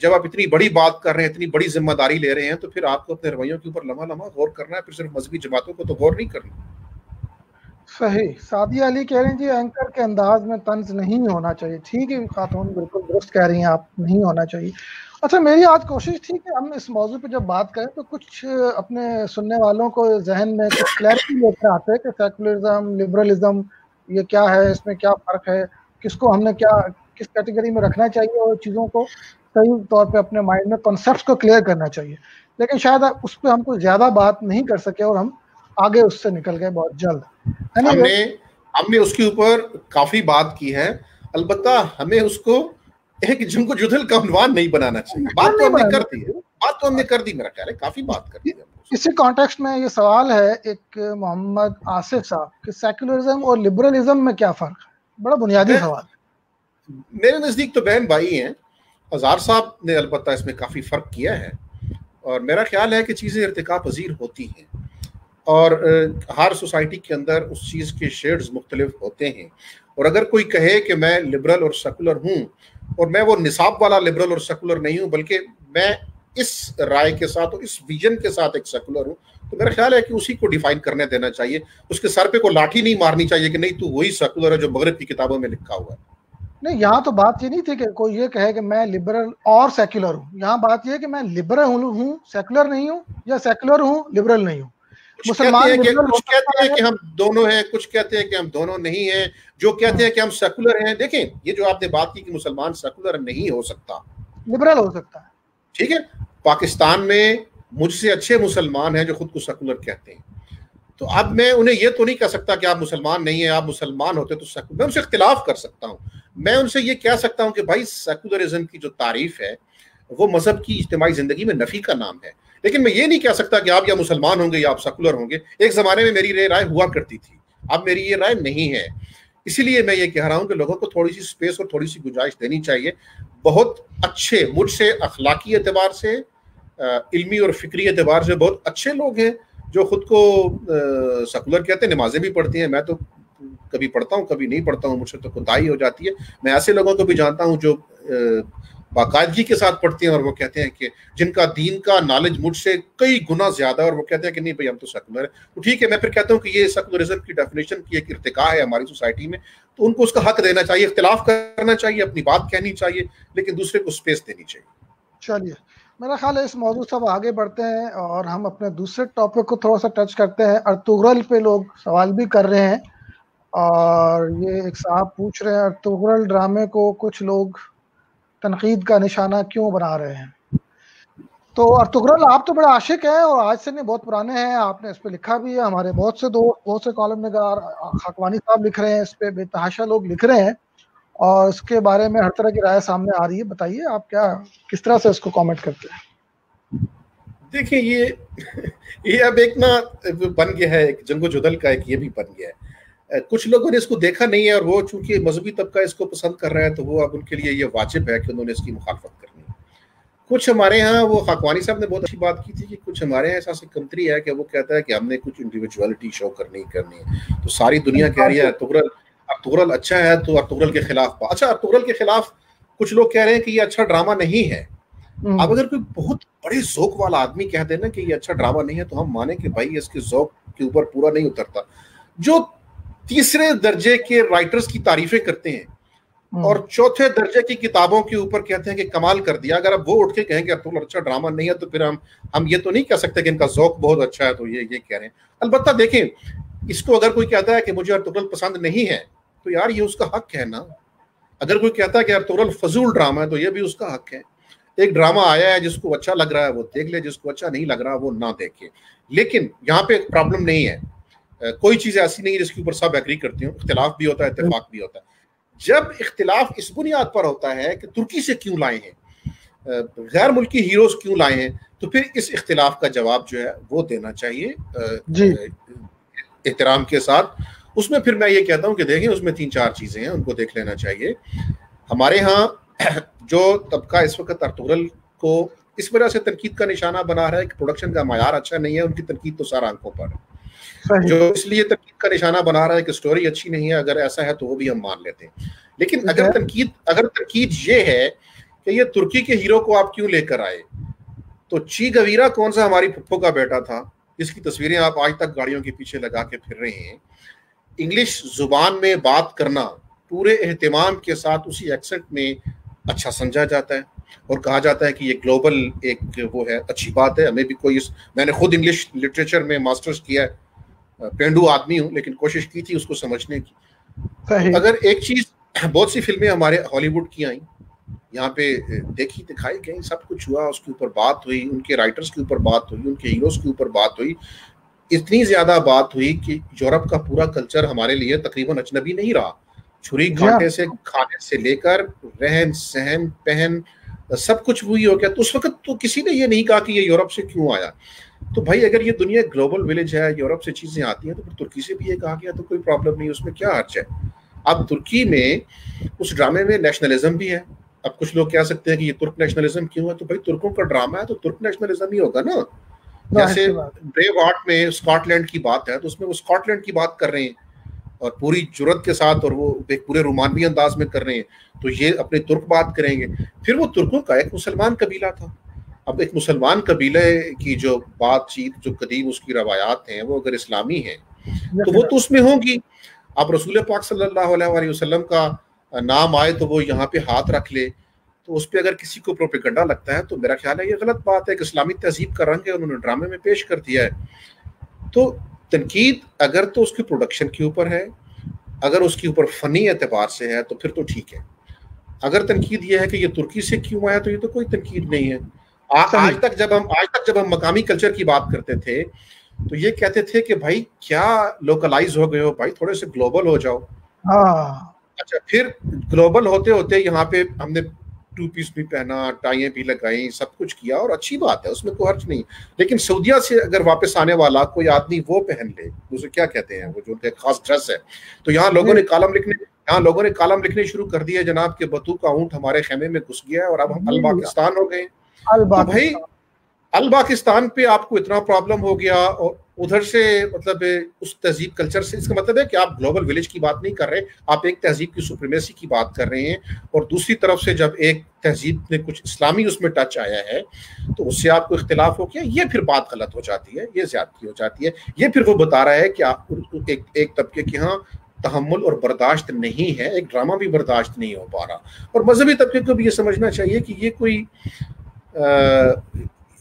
جب آپ اتنی بڑی بات کر رہے ہیں, اتنی بڑی ذمہ داری لے رہے ہیں, تو پھر آپ کو اپنے رویوں کے اوپر لمحہ غور کرنا ہے, پھر صرف مذہبی جماعتوں کو تو غور نہیں کرنا. صحیح. سعدیہ علی کہہ رہی ہیں جی اینکر کے انداز میں طنز نہیں ہونا چاہیے. ٹھیک ہے خاتون, بالکل درست کہہ رہی ہیں آپ, نہیں ہونا چاہیے. اچھا میری آج کوشش تھی کہ ہم اس موضوع پہ جب بات کریں تو کچھ اپنے سننے والوں کو ذہن میں کچھ کلیئرٹی لے کر آتے کہ سیکولرزم, لبرلزم یہ کیا ہے, اس میں کیا فرق ہے, کس کو ہم نے کس کیٹیگری میں رکھنا چاہیے, اور چیزوں کو صحیح طور پہ اپنے مائنڈ میں کنسیپٹس کو کلیئر کرنا چاہیے. لیکن شاید اس پہ ہم کو زیادہ بات نہیں کر سکے اور ہم آگے اس سے نکل گئے بہت جلد. ہم نے اس کے اوپر کافی بات کی ہے, البتہ ہمیں اس کو ایک جنگ و جدل کا عنوان نہیں بنانا چاہیے. بات تو ہم نے کر دی میرا خیال ہے, کافی بات کر دی. اسی کانٹیکسٹ میں یہ سوال ہے ایک محمد آصف صاحب کہ سیکولرزم اور لبرلزم میں کیا فرق ہے؟ بڑا بنیادی سوال. میرے نزدیک تو بہن بھائی ہیں. ہزار صاحب نے البتہ اس میں کافی فرق کیا ہے, اور میرا خیال ہے کہ چیزیں ارتقا پذیر ہوتی ہیں, اور ہر سوسائٹی کے اندر اس چیز کے شیڈز مختلف ہوتے ہیں. اور اگر کوئی کہے کہ میں لبرل اور سیکولر ہوں, اور میں وہ نصاب والا لبرل اور سیکولر نہیں ہوں, بلکہ میں اس رائے کے ساتھ اور اس ویژن کے ساتھ ایک سیکولر ہوں, تو میرا خیال ہے کہ اسی کو ڈیفائن کرنے دینا چاہیے. اس کے سر پہ کوئی لاٹھی نہیں مارنی چاہیے کہ نہیں تو وہی سیکولر ہے جو مغرب کی کتابوں میں لکھا ہوا ہے. نہیں, یہاں تو بات یہ نہیں تھی کہ کوئی یہ کہے کہ میں لبرل اور سیکولر ہوں. یہاں بات یہ ہے کہ میں لبرل ہوں, سیکولر نہیں ہوں, یا سیکولر ہوں, لبرل نہیں ہوں. کچھ کہتے ہیں کہ ہم دونوں ہیں, کچھ کہتے ہیں کہ ہم دونوں نہیں ہیں, جو کہتے ہیں کہ ہم سیکولر ہیں. دیکھیں, یہ جو آپ نے بات کی کہ مسلمان سیکولر نہیں ہو سکتا, لبرل ہو سکتا ہے. ٹھیک ہے, پاکستان میں مجھ سے اچھے مسلمان ہیں جو خود کو سیکولر کہتے ہیں. تو اب میں انہیں یہ تو نہیں کہہ سکتا کہ آپ مسلمان نہیں ہیں, آپ مسلمان ہوتے تو سیکولر. میں ان سے اختلاف کر سکتا ہوں. میں ان سے یہ کہہ سکتا ہوں کہ بھائی سیکولرزم کی جو تعریف ہے وہ مذہب کی اجتماعی زندگی میں نفی کا نام ہے, لیکن میں یہ نہیں کہہ سکتا کہ آپ یا مسلمان ہوں گے یا آپ سیکولر ہوں گے. ایک زمانے میں میری رائے ہوا کرتی تھی, اب میری یہ رائے نہیں ہے. اسی لیے میں یہ کہہ رہا ہوں کہ لوگوں کو تھوڑی سی اسپیس اور تھوڑی سی گنجائش دینی چاہیے. بہت اچھے, مجھ سے اخلاقی اعتبار سے, علمی اور فکری اعتبار سے بہت اچھے لوگ ہیں جو خود کو سیکولر کہتے ہیں, نمازیں بھی پڑھتی ہیں. میں تو کبھی پڑھتا ہوں کبھی نہیں پڑھتا ہوں, مجھ سے تو کوتاہی ہو جاتی ہے. میں ایسے لوگوں کو بھی جانتا ہوں جو باقاعدگی کے ساتھ پڑھتے ہیں اور وہ کہتے ہیں کہ جن کا دین کا نالج مجھ سے کئی گنا زیادہ ہے, اور وہ کہتے ہیں کہ نہیں بھائی ہم تو سیکولر ہیں. تو ٹھیک ہے, میں پھر کہتا ہوں کہ یہ سیکولرزم کی ڈیفینیشن کی ایک ارتقاء ہے ہماری سوسائٹی میں, تو ان کو اس کا حق دینا چاہیے, اختلاف کرنا چاہیے, اپنی بات کہنی چاہیے, لیکن دوسرے کو اسپیس دینی چاہیے. چلیے میرا خیال ہے اس موضوع سے اب آگے بڑھتے ہیں اور ہم اپنے دوسرے ٹاپک کو تھوڑا سا ٹچ کرتے ہیں. ارطغرل پہ لوگ سوال بھی کر رہے ہیں, اور یہ ایک صاحب پوچھ رہے ہیں ارطغرل ڈرامے کو کچھ لوگ تنقید کا نشانہ کیوں بنا رہے ہیں. تو ارطغرل آپ تو بڑے عاشق ہیں اور آج سے نہیں بہت پرانے ہیں, آپ نے اس پہ لکھا بھی ہے, ہمارے بہت سے دوست, بہت سے کالم نگار, خاکوانی صاحب لکھ رہے ہیں اس پہ, بے تحاشا لوگ لکھ رہے ہیں, اور اس کے بارے میں ہر طرح کی رائے سامنے آ رہی ہے. بتائیے آپ کیا کس طرح سے اس کو کامنٹ کرتے ہیں؟ دیکھیں یہ اب ایک نا بن گیا ہے, ایک جنگ و جدل کا ایک یہ بھی بن گیا ہے. کچھ لوگوں نے اس کو دیکھا نہیں ہے, اور وہ چونکہ مذہبی طبقہ اس کو پسند کر رہا ہے تو وہ اب ان کے لیے یہ واجب ہے کہ انہوں نے اس کی مخالفت کرنی ہے. کچھ ہمارے ہاں, وہ خاکوانی صاحب نے بہت اچھی بات کی تھی کہ کچھ ہمارے یہاں ایسا کمتری ہے کہ وہ کہتا ہے کہ ہم نے کچھ انڈیویجوالٹی شو کرنی ہے, تو ساری دنیا کہہ رہی ہے ارطغرل اچھا ہے تو ارطغرل کے خلاف. اچھا, ارطغرل کے خلاف کچھ لوگ کہہ رہے ہیں کہ یہ اچھا ڈرامہ نہیں ہے. اب اگر کوئی بہت بڑے ذوق والا آدمی کہہ دینا کہ یہ اچھا ڈرامہ نہیں ہے تو ہم مانیں کہ بھائی اس کے ذوق کے اوپر پورا نہیں اترتا. جو تیسرے درجے کے رائٹرز کی تعریفیں کرتے ہیں اور چوتھے درجے کی کتابوں کے اوپر کہتے ہیں کہ کمال کر دیا, اگر اب وہ اٹھ کے کہیں کہ ارطغرل اچھا ڈرامہ نہیں ہے تو پھر ہم یہ تو نہیں کہہ سکتے کہ ان کا ذوق بہت اچھا ہے تو یہ کہہ رہے ہیں. البتہ دیکھیں, اس کو اگر کوئی کہتا ہے کہ مجھے ارطغرل پسند نہیں ہے تو یار یہ اس کا حق ہے نا. اگر کوئی کہتا ہے کہ ارطغرل فضول ڈرامہ ہے تو یہ بھی اس کا حق ہے. ایک ڈرامہ آیا ہے, جس کو اچھا لگ رہا ہے وہ دیکھ لے, جس کو اچھا نہیں لگ رہا وہ نہ دیکھے. لیکن یہاں پہ پرابلم نہیں ہے, کوئی چیز ایسی نہیں ہے جس کے اوپر سب ایگری کرتے ہوں. اختلاف بھی ہوتا ہے, اتفاق بھی ہوتا ہے. جب اختلاف اس بنیاد پر ہوتا ہے کہ ترکی سے کیوں لائے ہیں, غیر ملکی ہیروز کیوں لائے ہیں, تو پھر اس اختلاف کا جواب جو ہے وہ دینا چاہیے احترام کے ساتھ. اس میں پھر میں یہ کہتا ہوں کہ دیکھیں اس میں 3-4 چیزیں ہیں, ان کو دیکھ لینا چاہیے. ہمارے ہاں جو طبقہ اس وقت ارطغرل کو اس وجہ سے تنقید کا نشانہ بنا رہا ہے کہ پروڈکشن کا معیار اچھا نہیں ہے, ان کی تنقید تو سارا آنکھوں پر ہے. جو اس لیے تنقید کا نشانہ بنا رہا ہے کہ سٹوری اچھی نہیں ہے, اگر ایسا ہے تو وہ بھی ہم مان لیتے ہیں. لیکن اگر تنقید یہ ہے کہ یہ ترکی کے ہیرو کو آپ کیوں لے کر آئے, تو چی گویرا کون سا ہماری پھپھو کا بیٹا تھا جس کی تصویریں آپ آج تک گاڑیوں کے پیچھے لگا کے پھر رہے ہیں. انگلش زبان میں بات کرنا پورے اہتمام کے ساتھ اسی ایکسنٹ میں اچھا سمجھا جاتا ہے اور کہا جاتا ہے کہ یہ گلوبل ایک وہ ہے, اچھی بات ہے. ہمیں بھی کوئی میں نے خود انگلش لٹریچر میں ماسٹرز کیا ہے, پینڈو آدمی ہوں, لیکن کوشش کی تھی اس کو سمجھنے کی. اگر ایک چیز, بہت سی فلمیں ہمارے ہالی ووڈ کی آئیں, یہاں پہ دیکھی دکھائی گئی, سب کچھ ہوا, اس کے اوپر بات ہوئی, ان کے رائٹرز کے اوپر بات ہوئی, ان کے ہیروز کے اوپر بات ہوئی. اتنی زیادہ بات ہوئی کہ یورپ کا پورا کلچر ہمارے لیے تقریباً اجنبی نہیں رہا. چھری کانٹے سے کھانے سے لے کر رہن سہن پہن سب کچھ وہی ہو گیا. تو اس وقت تو کسی نے یہ نہیں کہا کہ یہ یورپ سے کیوں آیا. تو بھائی اگر یہ دنیا گلوبل ولیج ہے, یورپ سے چیزیں آتی ہیں, تو پھر ترکی سے بھی یہ کہا گیا تو کوئی پرابلم نہیں, اس میں کیا حرج ہے. اب ترکی میں اس ڈرامے میں نیشنلزم بھی ہے. اب کچھ لوگ کہہ سکتے ہیں کہ یہ ترک نیشنلزم کیوں ہے, تو بھائی ترکوں کا ڈرامہ ہے تو ترک نیشنلزم ہی ہوگا نا. جیسے بریو ہارٹ میں اسکاٹ لینڈ کی بات ہے تو اس میں وہ اسکاٹ لینڈ کی بات کر رہے ہیں اور پوری جرت کے ساتھ, اور وہ ایک پورے رومانوی انداز میں کر رہے ہیں, تو یہ اپنے ترک بات کریں گے. پھر وہ ترکوں کا ایک مسلمان قبیلہ تھا. اب ایک مسلمان قبیلے کی جو بات چیت, جو قدیم اس کی روایات ہیں, وہ اگر اسلامی ہیں تو وہ تو اس میں ہوں گی. اب رسول پاک صلی اللہ علیہ وسلم کا نام آئے تو وہ یہاں پہ ہاتھ رکھ لے, تو اس پہ اگر کسی کو پروپیگنڈا لگتا ہے تو میرا خیال ہے یہ غلط بات ہے. کہ اسلامی تہذیب کا رنگ ہے, انہوں نے ڈرامے میں پیش کر دیا ہے. تو تنقید اگر تو اس کی پروڈکشن کے اوپر ہے, اگر اس کے اوپر فنی اعتبار سے ہے تو پھر تو ٹھیک ہے. اگر تنقید یہ ہے کہ یہ ترکی سے کیوں آیا, تو یہ تو کوئی تنقید نہیں ہے. آج تک جب ہم مقامی کلچر کی بات کرتے تھے تو یہ کہتے تھے کہ بھائی کیا لوکلائز ہو گئے ہو, بھائی تھوڑے سے گلوبل ہو جاؤ. اچھا, پھر گلوبل ہوتے ہوتے یہاں پہ ہم نے ٹو پیس بھی پہنا, ٹائیں بھی لگائیں, سب کچھ کیا, اور اچھی بات ہے, اس میں کوئی حرج نہیں. لیکن سعودیہ سے اگر واپس آنے والا کوئی آدمی وہ پہن لے, اسے کیا کہتے ہیں, وہ جو ایک خاص ڈریس ہے, تو یہاں لوگوں نے کالم لکھنے شروع کر دیے جناب کہ بتو کا اونٹ ہمارے خیمے میں گھس گیا ہے اور اب ہم الپاکستان ہو گئے. تو بھائی الپاکستان پہ آپ کو اتنا پرابلم ہو گیا, اور ادھر سے مطلب اس تہذیب کلچر سے, اس کا مطلب ہے کہ آپ گلوبل ولیج کی بات نہیں کر رہے, آپ ایک تہذیب کی سپریمیسی کی بات کر رہے ہیں, اور دوسری طرف سے جب ایک تہذیب میں کچھ اسلامی اس میں ٹچ آیا ہے تو اس سے آپ کو اختلاف ہو گیا, یہ پھر بات غلط ہو جاتی ہے, یہ زیادتی ہو جاتی ہے. یہ پھر وہ بتا رہا ہے کہ ایک طبقے کے ہاں تحمل اور برداشت نہیں ہے, ایک ڈرامہ بھی برداشت نہیں ہو پا رہا. اور مذہبی طبقے کو بھی یہ سمجھنا چاہیے کہ یہ کوئی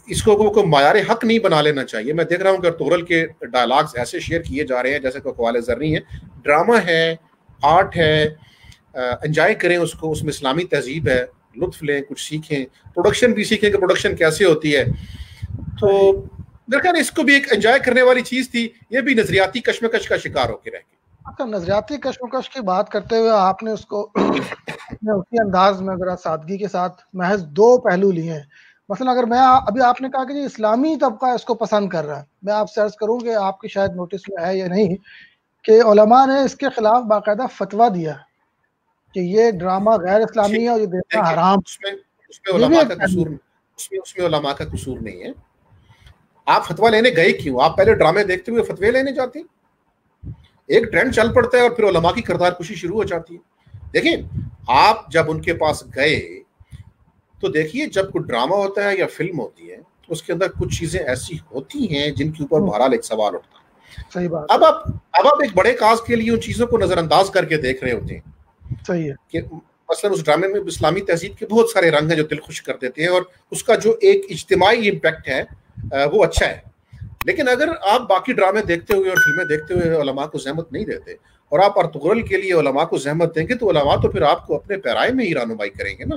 اس کو معیار حق نہیں بنا لینا چاہیے. میں دیکھ رہا ہوں کہ ارطغرل کے ڈائلاگز ایسے شیئر کیے جا رہے ہیں جیسے کوئی قوال زرنی ہے. ڈرامہ ہے, آرٹ ہے, انجوائے کریں اس کو, اس میں اسلامی تہذیب ہے, لطف لیں, کچھ سیکھیں, پروڈکشن بھی سیکھیں کہ پروڈکشن کیسے ہوتی ہے. تو درکار اس کو بھی ایک انجوائے کرنے والی چیز تھی, یہ بھی نظریاتی کشمکش کا شکار ہو کے رہ گئی. اچھا, نظریاتی کشمکش کی بات کرتے ہوئے آپ نے اس کو اسی انداز میں ذرا سادگی کے ساتھ محض دو پہلو لیے ہیں. مثلا اگر میں ابھی آپ نے کہا کہ جی اسلامی طبقہ اس کو پسند کر رہا ہے, میں آپ سے عرض کروں کہ آپ کی شاید نوٹس میں ہے یا نہیں کہ علماء نے اس کے خلاف باقاعدہ فتویٰ دیا کہ یہ ڈرامہ غیر اسلامی ہے اور یہ دیکھنا حرام. اس میں علماء کا قصور نہیں ہے. آپ فتویٰ لینے گئے کیوں؟ آپ پہلے ڈرامے دیکھتے ہوئے فتوے لینے جاتے ہیں. ایک ٹرینڈ چل پڑتا ہے اور پھر علماء کی کردار کشی شروع ہو جاتی ہے. دیکھیں, آپ جب ان کے پاس گئے تو دیکھیے جب کوئی ڈرامہ ہوتا ہے یا فلم ہوتی ہے تو اس کے اندر کچھ چیزیں ایسی ہوتی ہیں جن کے اوپر بہرحال ایک سوال اٹھتا ہے. صحیح بات. اب آپ ایک بڑے کاز کے لیے ان چیزوں کو نظر انداز کر کے دیکھ رہے ہوتے ہیں. صحیح ہے کہ مثلا اس ڈرامے میں اسلامی تہذیب کے بہت سارے رنگ ہیں جو دل خوش کر دیتے ہیں, اور اس کا جو ایک اجتماعی امپیکٹ ہے وہ اچھا ہے. لیکن اگر آپ باقی ڈرامے دیکھتے ہوئے اور فلمیں دیکھتے ہوئے علماء کو زحمت نہیں دیتے اور آپ ارطغرل کے لیے علماء کو زحمت دیں گے تو علماء تو پھر آپ کو اپنے پیرائے میں ہی رہنمائی کریں گے نا.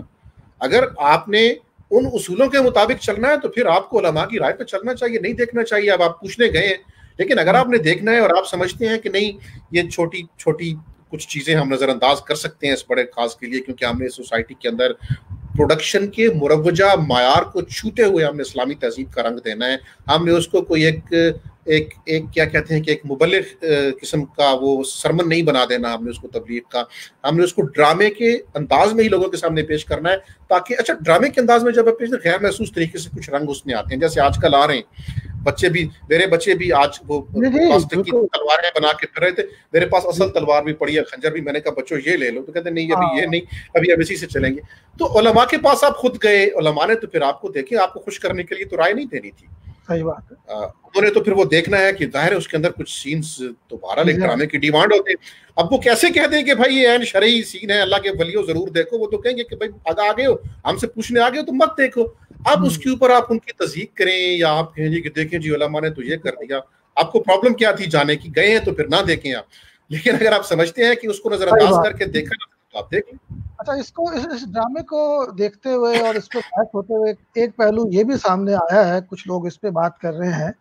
اگر آپ نے ان اصولوں کے مطابق چلنا ہے تو پھر آپ کو علماء کی رائے پہ چلنا چاہیے, نہیں دیکھنا چاہیے. اب آپ پوچھنے گئے ہیں, لیکن اگر آپ نے دیکھنا ہے اور آپ سمجھتے ہیں کہ نہیں یہ چھوٹی چھوٹی کچھ چیزیں ہم نظر انداز کر سکتے ہیں اس بڑے خاص کے لیے, کیونکہ ہم نے سوسائٹی کے اندر پروڈکشن کے مروجہ معیار کو چھوتے ہوئے ہم نے اسلامی تہذیب کا رنگ دینا ہے, ہم نے اس کو کوئی ایک کیا کہتے ہیں کہ ایک مبلغ قسم کا وہ سرمن نہیں بنا دینا, ہم نے اس کو تبلیغ کا, ہم نے اس کو ڈرامے کے انداز میں ہی لوگوں کے سامنے پیش کرنا ہے تاکہ اچھا ڈرامے کے انداز میں جب پیش غیر محسوس طریقے سے کچھ رنگ اس میں آتے ہیں. جیسے آج کل آ رہے ہیں بچے بھی, میرے بچے بھی آج وہ پلاسٹک کی تلواریں بنا کے پھر رہے تھے, میرے پاس اصل تلوار بھی پڑی ہے, خنجر بھی. میں نے کہا بچوں یہ لے لو, تو کہتے نہیں ابھی یہ نہیں, ابھی اب اسی سے چلیں گے. تو علماء کے پاس آپ خود گئے, علماء نے تو پھر آپ کو دیکھیں, آپ کو خوش کرنے کے لیے تو رائے نہیں دینی تھی. صحیح بات ہے. انہوں نے تو پھر وہ دیکھنا ہے کہ ظاہر ہے اس کے اندر کچھ سینز تو بہرحال ایک ڈرامے کی ڈیمانڈ ہوتے ہیں. اب وہ کیسے کہتے ہیں کہ بھائی یہ عین شرعی سین ہے, اللہ کے ولیوں ضرور دیکھو, وہ تو کہیں گے کہ بھائی آگے ہو, ہم سے پوچھنے آگے ہو تو مت دیکھو. اب اس کے اوپر آپ ان کی تصدیق کریں یا آپ کہیں گے کہ دیکھیں جی علماء نے تو یہ کر دیا, آپ کو پرابلم کیا تھی جانے کی, گئے ہیں تو پھر نہ دیکھیں آپ. لیکن اگر آپ سمجھتے ہیں کہ اس کو نظر انداز کر کے دیکھا تو آپ دیکھ لیں. اچھا, اس ڈرامے کو دیکھتے ہوئے اور اس پہ بحث ہوتے ہوئے ایک پہلو یہ بھی سامنے آیا ہے, کچھ لوگ اس پہ بات کر رہے ہیں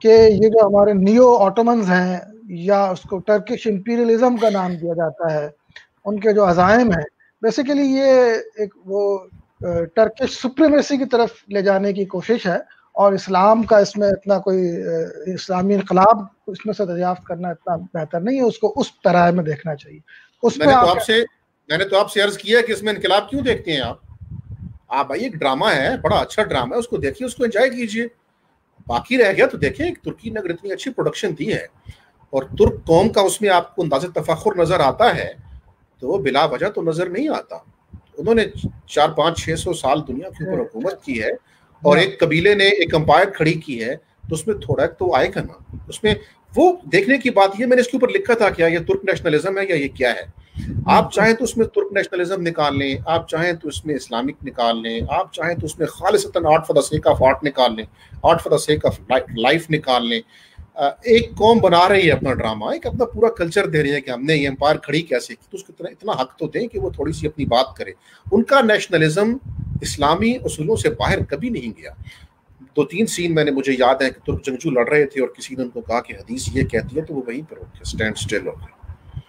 کہ یہ جو ہمارے نیو آٹومنز ہیں یا اس کو ٹرکش امپیریلزم کا نام دیا جاتا ہے, ان کے جو عزائم ہیں بیسیکلی یہ ایک وہ ٹرکش سپریمیسی کی طرف لے جانے کی کوشش ہے, اور اسلام کا اس میں اتنا کوئی اسلامی انقلاب اس میں سے دریافت کرنا اتنا بہتر نہیں ہے, اس کو اس پیرائے میں دیکھنا چاہیے. اس میں نے تو آپ سے عرض کیا کہ اس میں انقلاب کیوں دیکھتے ہیں آپ بھائی ایک ڈرامہ ہے, بڑا اچھا ڈرامہ ہے, اس کو دیکھیے, اس کو انجوائے کیجیے. باقی رہ گیا تو دیکھیں ترکی نے اگر اتنی اچھی پروڈکشن دی ہے اور ترک قوم کا اس میں آپ کو انداز تفاخر نظر آتا ہے تو وہ بلا وجہ تو نظر نہیں آتا. انہوں نے 400-500-600 سال دنیا کے اوپر حکومت کی ہے اور ایک قبیلے نے ایک امپائر کھڑی کی ہے, تو اس میں تھوڑا ایک تو آئے گا نا. اس میں وہ دیکھنے کی بات یہ, میں نے اس کے اوپر لکھا تھا کیا یہ ترک نیشنلزم ہے یا یہ کیا ہے. آپ چاہیں تو اس میں ترک نیشنلزم نکال لیں, آپ چاہیں تو اس میں اسلامک نکال لیں, آپ چاہیں تو اس میں خالصتاً art for the sake of art نکال لیں, art for the sake of life نکال لیں. ایک قوم بنا رہی ہے اپنا ڈرامہ, ایک اپنا پورا کلچر دے رہی ہے کہ ہم نے یہ امپائر کھڑی کیسے کی, تو اس کو اتنا حق تو دیں کہ وہ تھوڑی سی اپنی بات کرے. ان کا نیشنلزم اسلامی اصولوں سے باہر کبھی نہیں گیا. 2-3 سین میں نے مجھے یاد ہے کہ ترک جنگجو لڑ رہے تھے اور کسی نے ان کو کہا کہ حدیث یہ کہتی ہے, تو وہ وہیں پر اسٹینڈ اسٹل ہو گئے.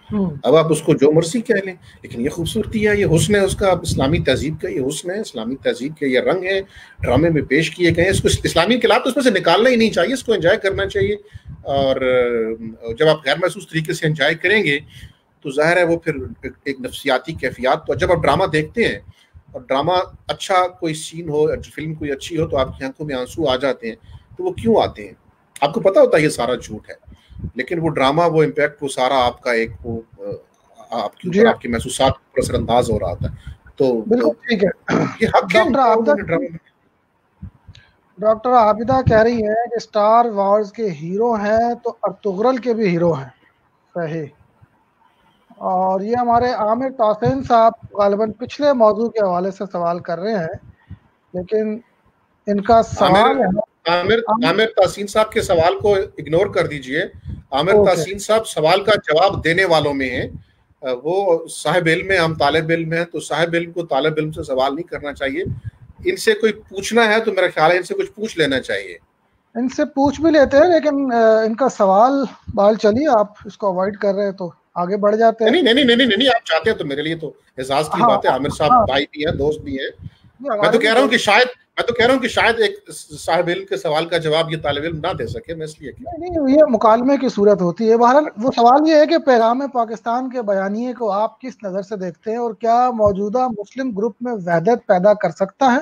اب آپ اس کو جو مرضی کہہ لیں، لیکن یہ خوبصورتی ہے، یہ حسن ہے اس کا، اسلامی تہذیب کا یہ حسن ہے، اسلامی تہذیب کے یہ رنگ ہے، ڈرامے میں پیش کیے گئے ہیں. اس کو اسلامی انقلاب تو اس میں سے نکالنا ہی نہیں چاہیے، اس کو انجوائے کرنا چاہیے. اور جب آپ غیر محسوس طریقے سے انجوائے کریں گے تو ظاہر ہے وہ پھر ایک نفسیاتی کیفیات. تو جب آپ ڈرامہ دیکھتے ہیں اور ڈرامہ اچھا کوئی سین ہو، فلم کوئی اچھی ہو، تو آپ کی آنکھوں میں آنسو آ جاتے ہیں. تو وہ کیوں آتے ہیں؟ آپ کو پتا ہوتا ہے یہ سارا جھوٹ ہے، لیکن وہ ڈرامہ، وہ امپیکٹ، وہ سارا آپ کا ایک وہ آپ کے اوپر، آپ کے محسوسات پر اثر انداز ہو رہا تھا. تو بالکل ٹھیک ہے. یہ حق ہے ڈاکٹر عابدہ کہہ رہی ہیں کہ اسٹار وارز کے ہیرو ہیں تو ارطغرل کے بھی ہیرو ہیں. صحیح. اور یہ ہمارے عامر توسین صاحب غالباً پچھلے موضوع کے حوالے سے سوال کر رہے ہیں، لیکن ان کا سوال عامر تحسین صاحب کے سوال کو اگنور کر دیجئے. عامر تحسین صاحب سوال کا جواب دینے والوں میں ہیں، وہ صاحب علم ہیں، ہم طالب علم ہیں، تو صاحب علم کو طالب علم سے سوال نہیں کرنا چاہیے. ان سے کوئی پوچھنا ہے تو میرا خیال ہے ان سے کچھ پوچھ لینا چاہیے. ان سے پوچھ بھی لیتے ہیں، لیکن ان کا سوال بال چلیے آپ اس کو اوائڈ کر رہے ہیں تو آگے بڑھ جاتے ہیں. نہیں آپ چاہتے ہیں تو میرے لیے تو اعزاز کی بات ہے. عامر صاحب بھائی بھی ہیں، دوست بھی ہیں. میں تو کہہ رہا ہوں کہ شاید ایک صاحب علم کے سوال کا جواب یہ طالب علم نہ دے سکے. میں اس لیے نہیں، یہ مکالمے کی صورت ہوتی ہے. بہرحال وہ سوال یہ ہے کہ پیغام پاکستان کے بیانیے کو آپ کس نظر سے دیکھتے ہیں، اور کیا موجودہ مسلم گروپ میں وحدت پیدا کر سکتا ہے؟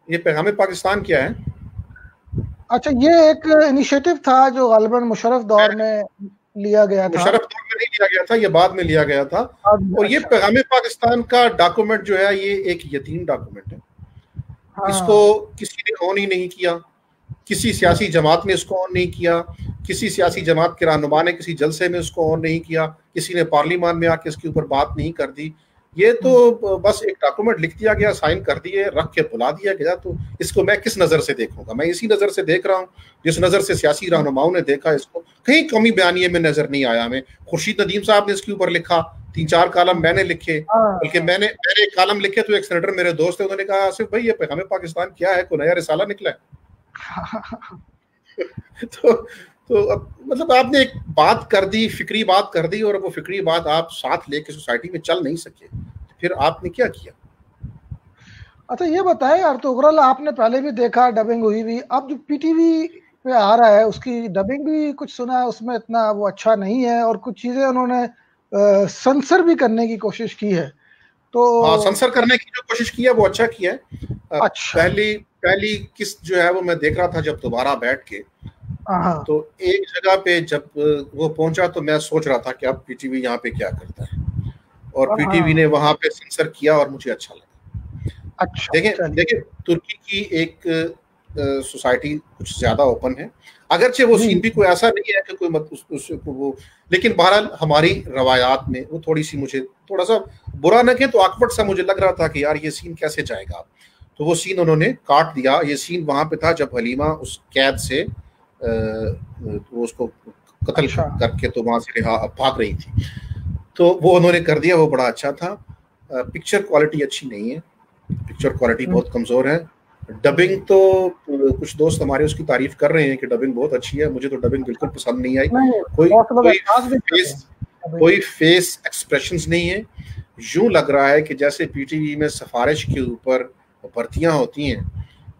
یہ پیغام پاکستان کیا ہے؟ اچھا، یہ ایک انیشیٹو تھا جو غالباً مشرف دور میں لیا گیا تھا. مشرف دور میں نہیں لیا گیا تھا، یہ بعد میں لیا گیا تھا. اور یہ پیغام پاکستان کا ڈاکومنٹ جو ہے یہ ایک یتیم ڈاکومنٹ ہے. اس کو کسی نے آن ہی نہیں کیا، کسی سیاسی جماعت نے اس کو آن نہیں کیا، کسی سیاسی جماعت کے رہنما نے کسی جلسے میں اس کو آن نہیں کیا، کسی نے پارلیمان میں آ کے اس کے اوپر بات نہیں کر دی. یہ تو بس ایک ڈاکومنٹ لکھ دیا گیا، سائن کر دیے، رکھ کے بلا دیا گیا. تو اس کو میں کس نظر سے دیکھوں گا؟ میں اسی نظر سے دیکھ رہا ہوں جس نظر سے سیاسی رہنماؤں نے دیکھا. اس کو کہیں قومی بیانیے میں نظر نہیں آیا ہمیں. خورشید ندیم صاحب نے اس کے اوپر لکھا، 3-4 کالم میں نے لکھے، بلکہ میں نے ایک کالم لکھے تو ایک سینیٹر میرے دوست ہیں، انہوں نے کہا آصف بھائی یہ پیغام پاکستان کیا ہے، کوئی نیا رسالہ نکلا ہے؟ تو اب مطلب آپ نے ایک بات کر دی، فکری بات کر دی، اور وہ فکری بات آپ ساتھ لے کے سوسائٹی میں چل نہیں سکے. پھر آپ نے کیا کیا؟ اچھا یہ بتائیں، ارطغرل آپ نے پہلے بھی دیکھا، ڈبنگ ہوئی بھی، اب جو پی ٹی وی پہ آ رہا ہے اس کی ڈبنگ بھی کچھ سنا ہے، اس میں اتنا وہ اچھا نہیں ہے، اور کچھ چیزیں انہوں نے سنسر بھی کرنے کی کوشش کی ہے. تو سنسر کرنے کی جو کوشش کی ہے وہ اچھا کیا ہے. پہلی قسط جو ہے وہ میں دیکھ رہا تھا جب دوبارہ بیٹھ کے، تو ایک جگہ پہ جب وہ پہنچا تو میں سوچ رہا تھا کہ اب پی ٹی وی یہاں پہ کیا کرتا ہے، اور پی ٹی وی نے وہاں پہ سنسر کیا اور مجھے اچھا لگا. دیکھیں ترکی کی ایک سوسائٹی کچھ زیادہ اوپن ہے، اگرچہ وہ سین بھی کوئی ایسا نہیں ہے کہ کوئی وہ، لیکن بہرحال ہماری روایات میں وہ تھوڑی سی، مجھے تھوڑا سا برا نہ کہیں تو آکورڈ سا مجھے لگ رہا تھا کہ یار یہ سین کیسے جائے گا. تو وہ سین انہوں نے کاٹ دیا. یہ سین وہاں پہ تھا جب حلیمہ اس قید سے وہ اس کو قتل کر کے تو وہاں سے بھاگ رہی تھی، تو وہ انہوں نے کر دیا. وہ بڑا اچھا تھا. پکچر کوالٹی اچھی نہیں ہے، پکچر کوالٹی بہت کمزور ہے. ڈبنگ تو کچھ دوست ہمارے اس کی تعریف کر رہے ہیں کہ ڈبنگ بہت اچھی ہے، مجھے تو ڈبنگ بالکل پسند نہیں آئی. کوئی فیس ایکسپریشنز نہیں ہے. یوں لگ رہا ہے کہ جیسے پی ٹی وی میں سفارش کے اوپر بھرتیاں ہوتی ہیں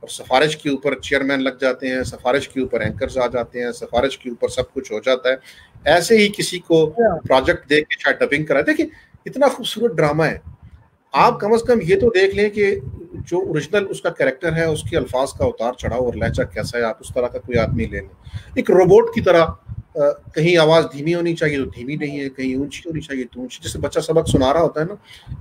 اور سفارش کے اوپر چیئرمین لگ جاتے ہیں، سفارش کے اوپر اینکرز آ جاتے ہیں، سفارش کے اوپر سب کچھ ہو جاتا ہے. ایسے ہی کسی کو پروجیکٹ دے کے شاید ڈبنگ کرا. دیکھیں اتنا خوبصورت ڈرامہ ہے، آپ کم از کم یہ تو دیکھ لیں کہ جو اوریجنل اس کا کریکٹر ہے، اس کے الفاظ کا اتار چڑھاؤ اور لہجہ کیسا ہے. آپ اس طرح کا کوئی آدمی لے لیں. ایک روبوٹ کی طرح کہیں آواز دھیمی ہونی چاہیے تو دھیمی نہیں ہے، کہیں اونچی ہونی چاہیے تو اونچی، جیسے بچہ سبق سنا رہا ہوتا ہے نا،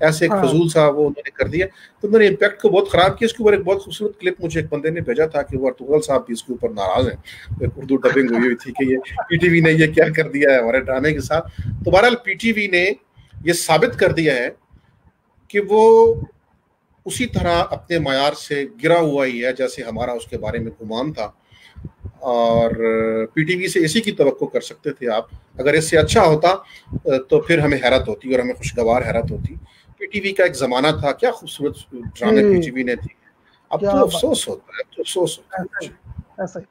ایسے ایک فضول سا وہ انہوں نے کر دیا. تو انہوں نے امپیکٹ کو بہت خراب کیا. اس کے اوپر ایک بہت خوبصورت کلپ مجھے ایک بندے نے بھیجا تھا کہ وہ ارطغرل صاحب بھی اس کے اوپر ناراض ہیں. ایک اردو ڈبنگ ہوئی تھی کہ یہ پی ٹی وی نے یہ کیا کر دیا ہے ہمارے ڈرامے کے ساتھ. تو بہرحال پی ٹی وی نے یہ ثابت کر دیا ہے کہ وہ اسی طرح اپنے معیار سے گرا ہوا ہی ہے جیسے ہمارا اس کے بارے میں گمان تھا. اور پی ٹی وی سے اسی کی توقع کر سکتے تھے آپ. اگر اس سے اچھا ہوتا تو پھر ہمیں حیرت ہوتی اور ہمیں خوشگوار حیرت ہوتی. پی ٹی وی کا ایک زمانہ تھا، کیا خوبصورت ڈرامے پی ٹی وی نے تھی. اب تو افسوس ہوتا ہے، تو افسوس ہوتا ہے. ایسا ہی.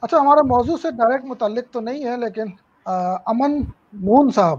اچھا ہمارا موضوع سے ڈائریکٹ متعلق تو نہیں ہے، لیکن امن نون صاحب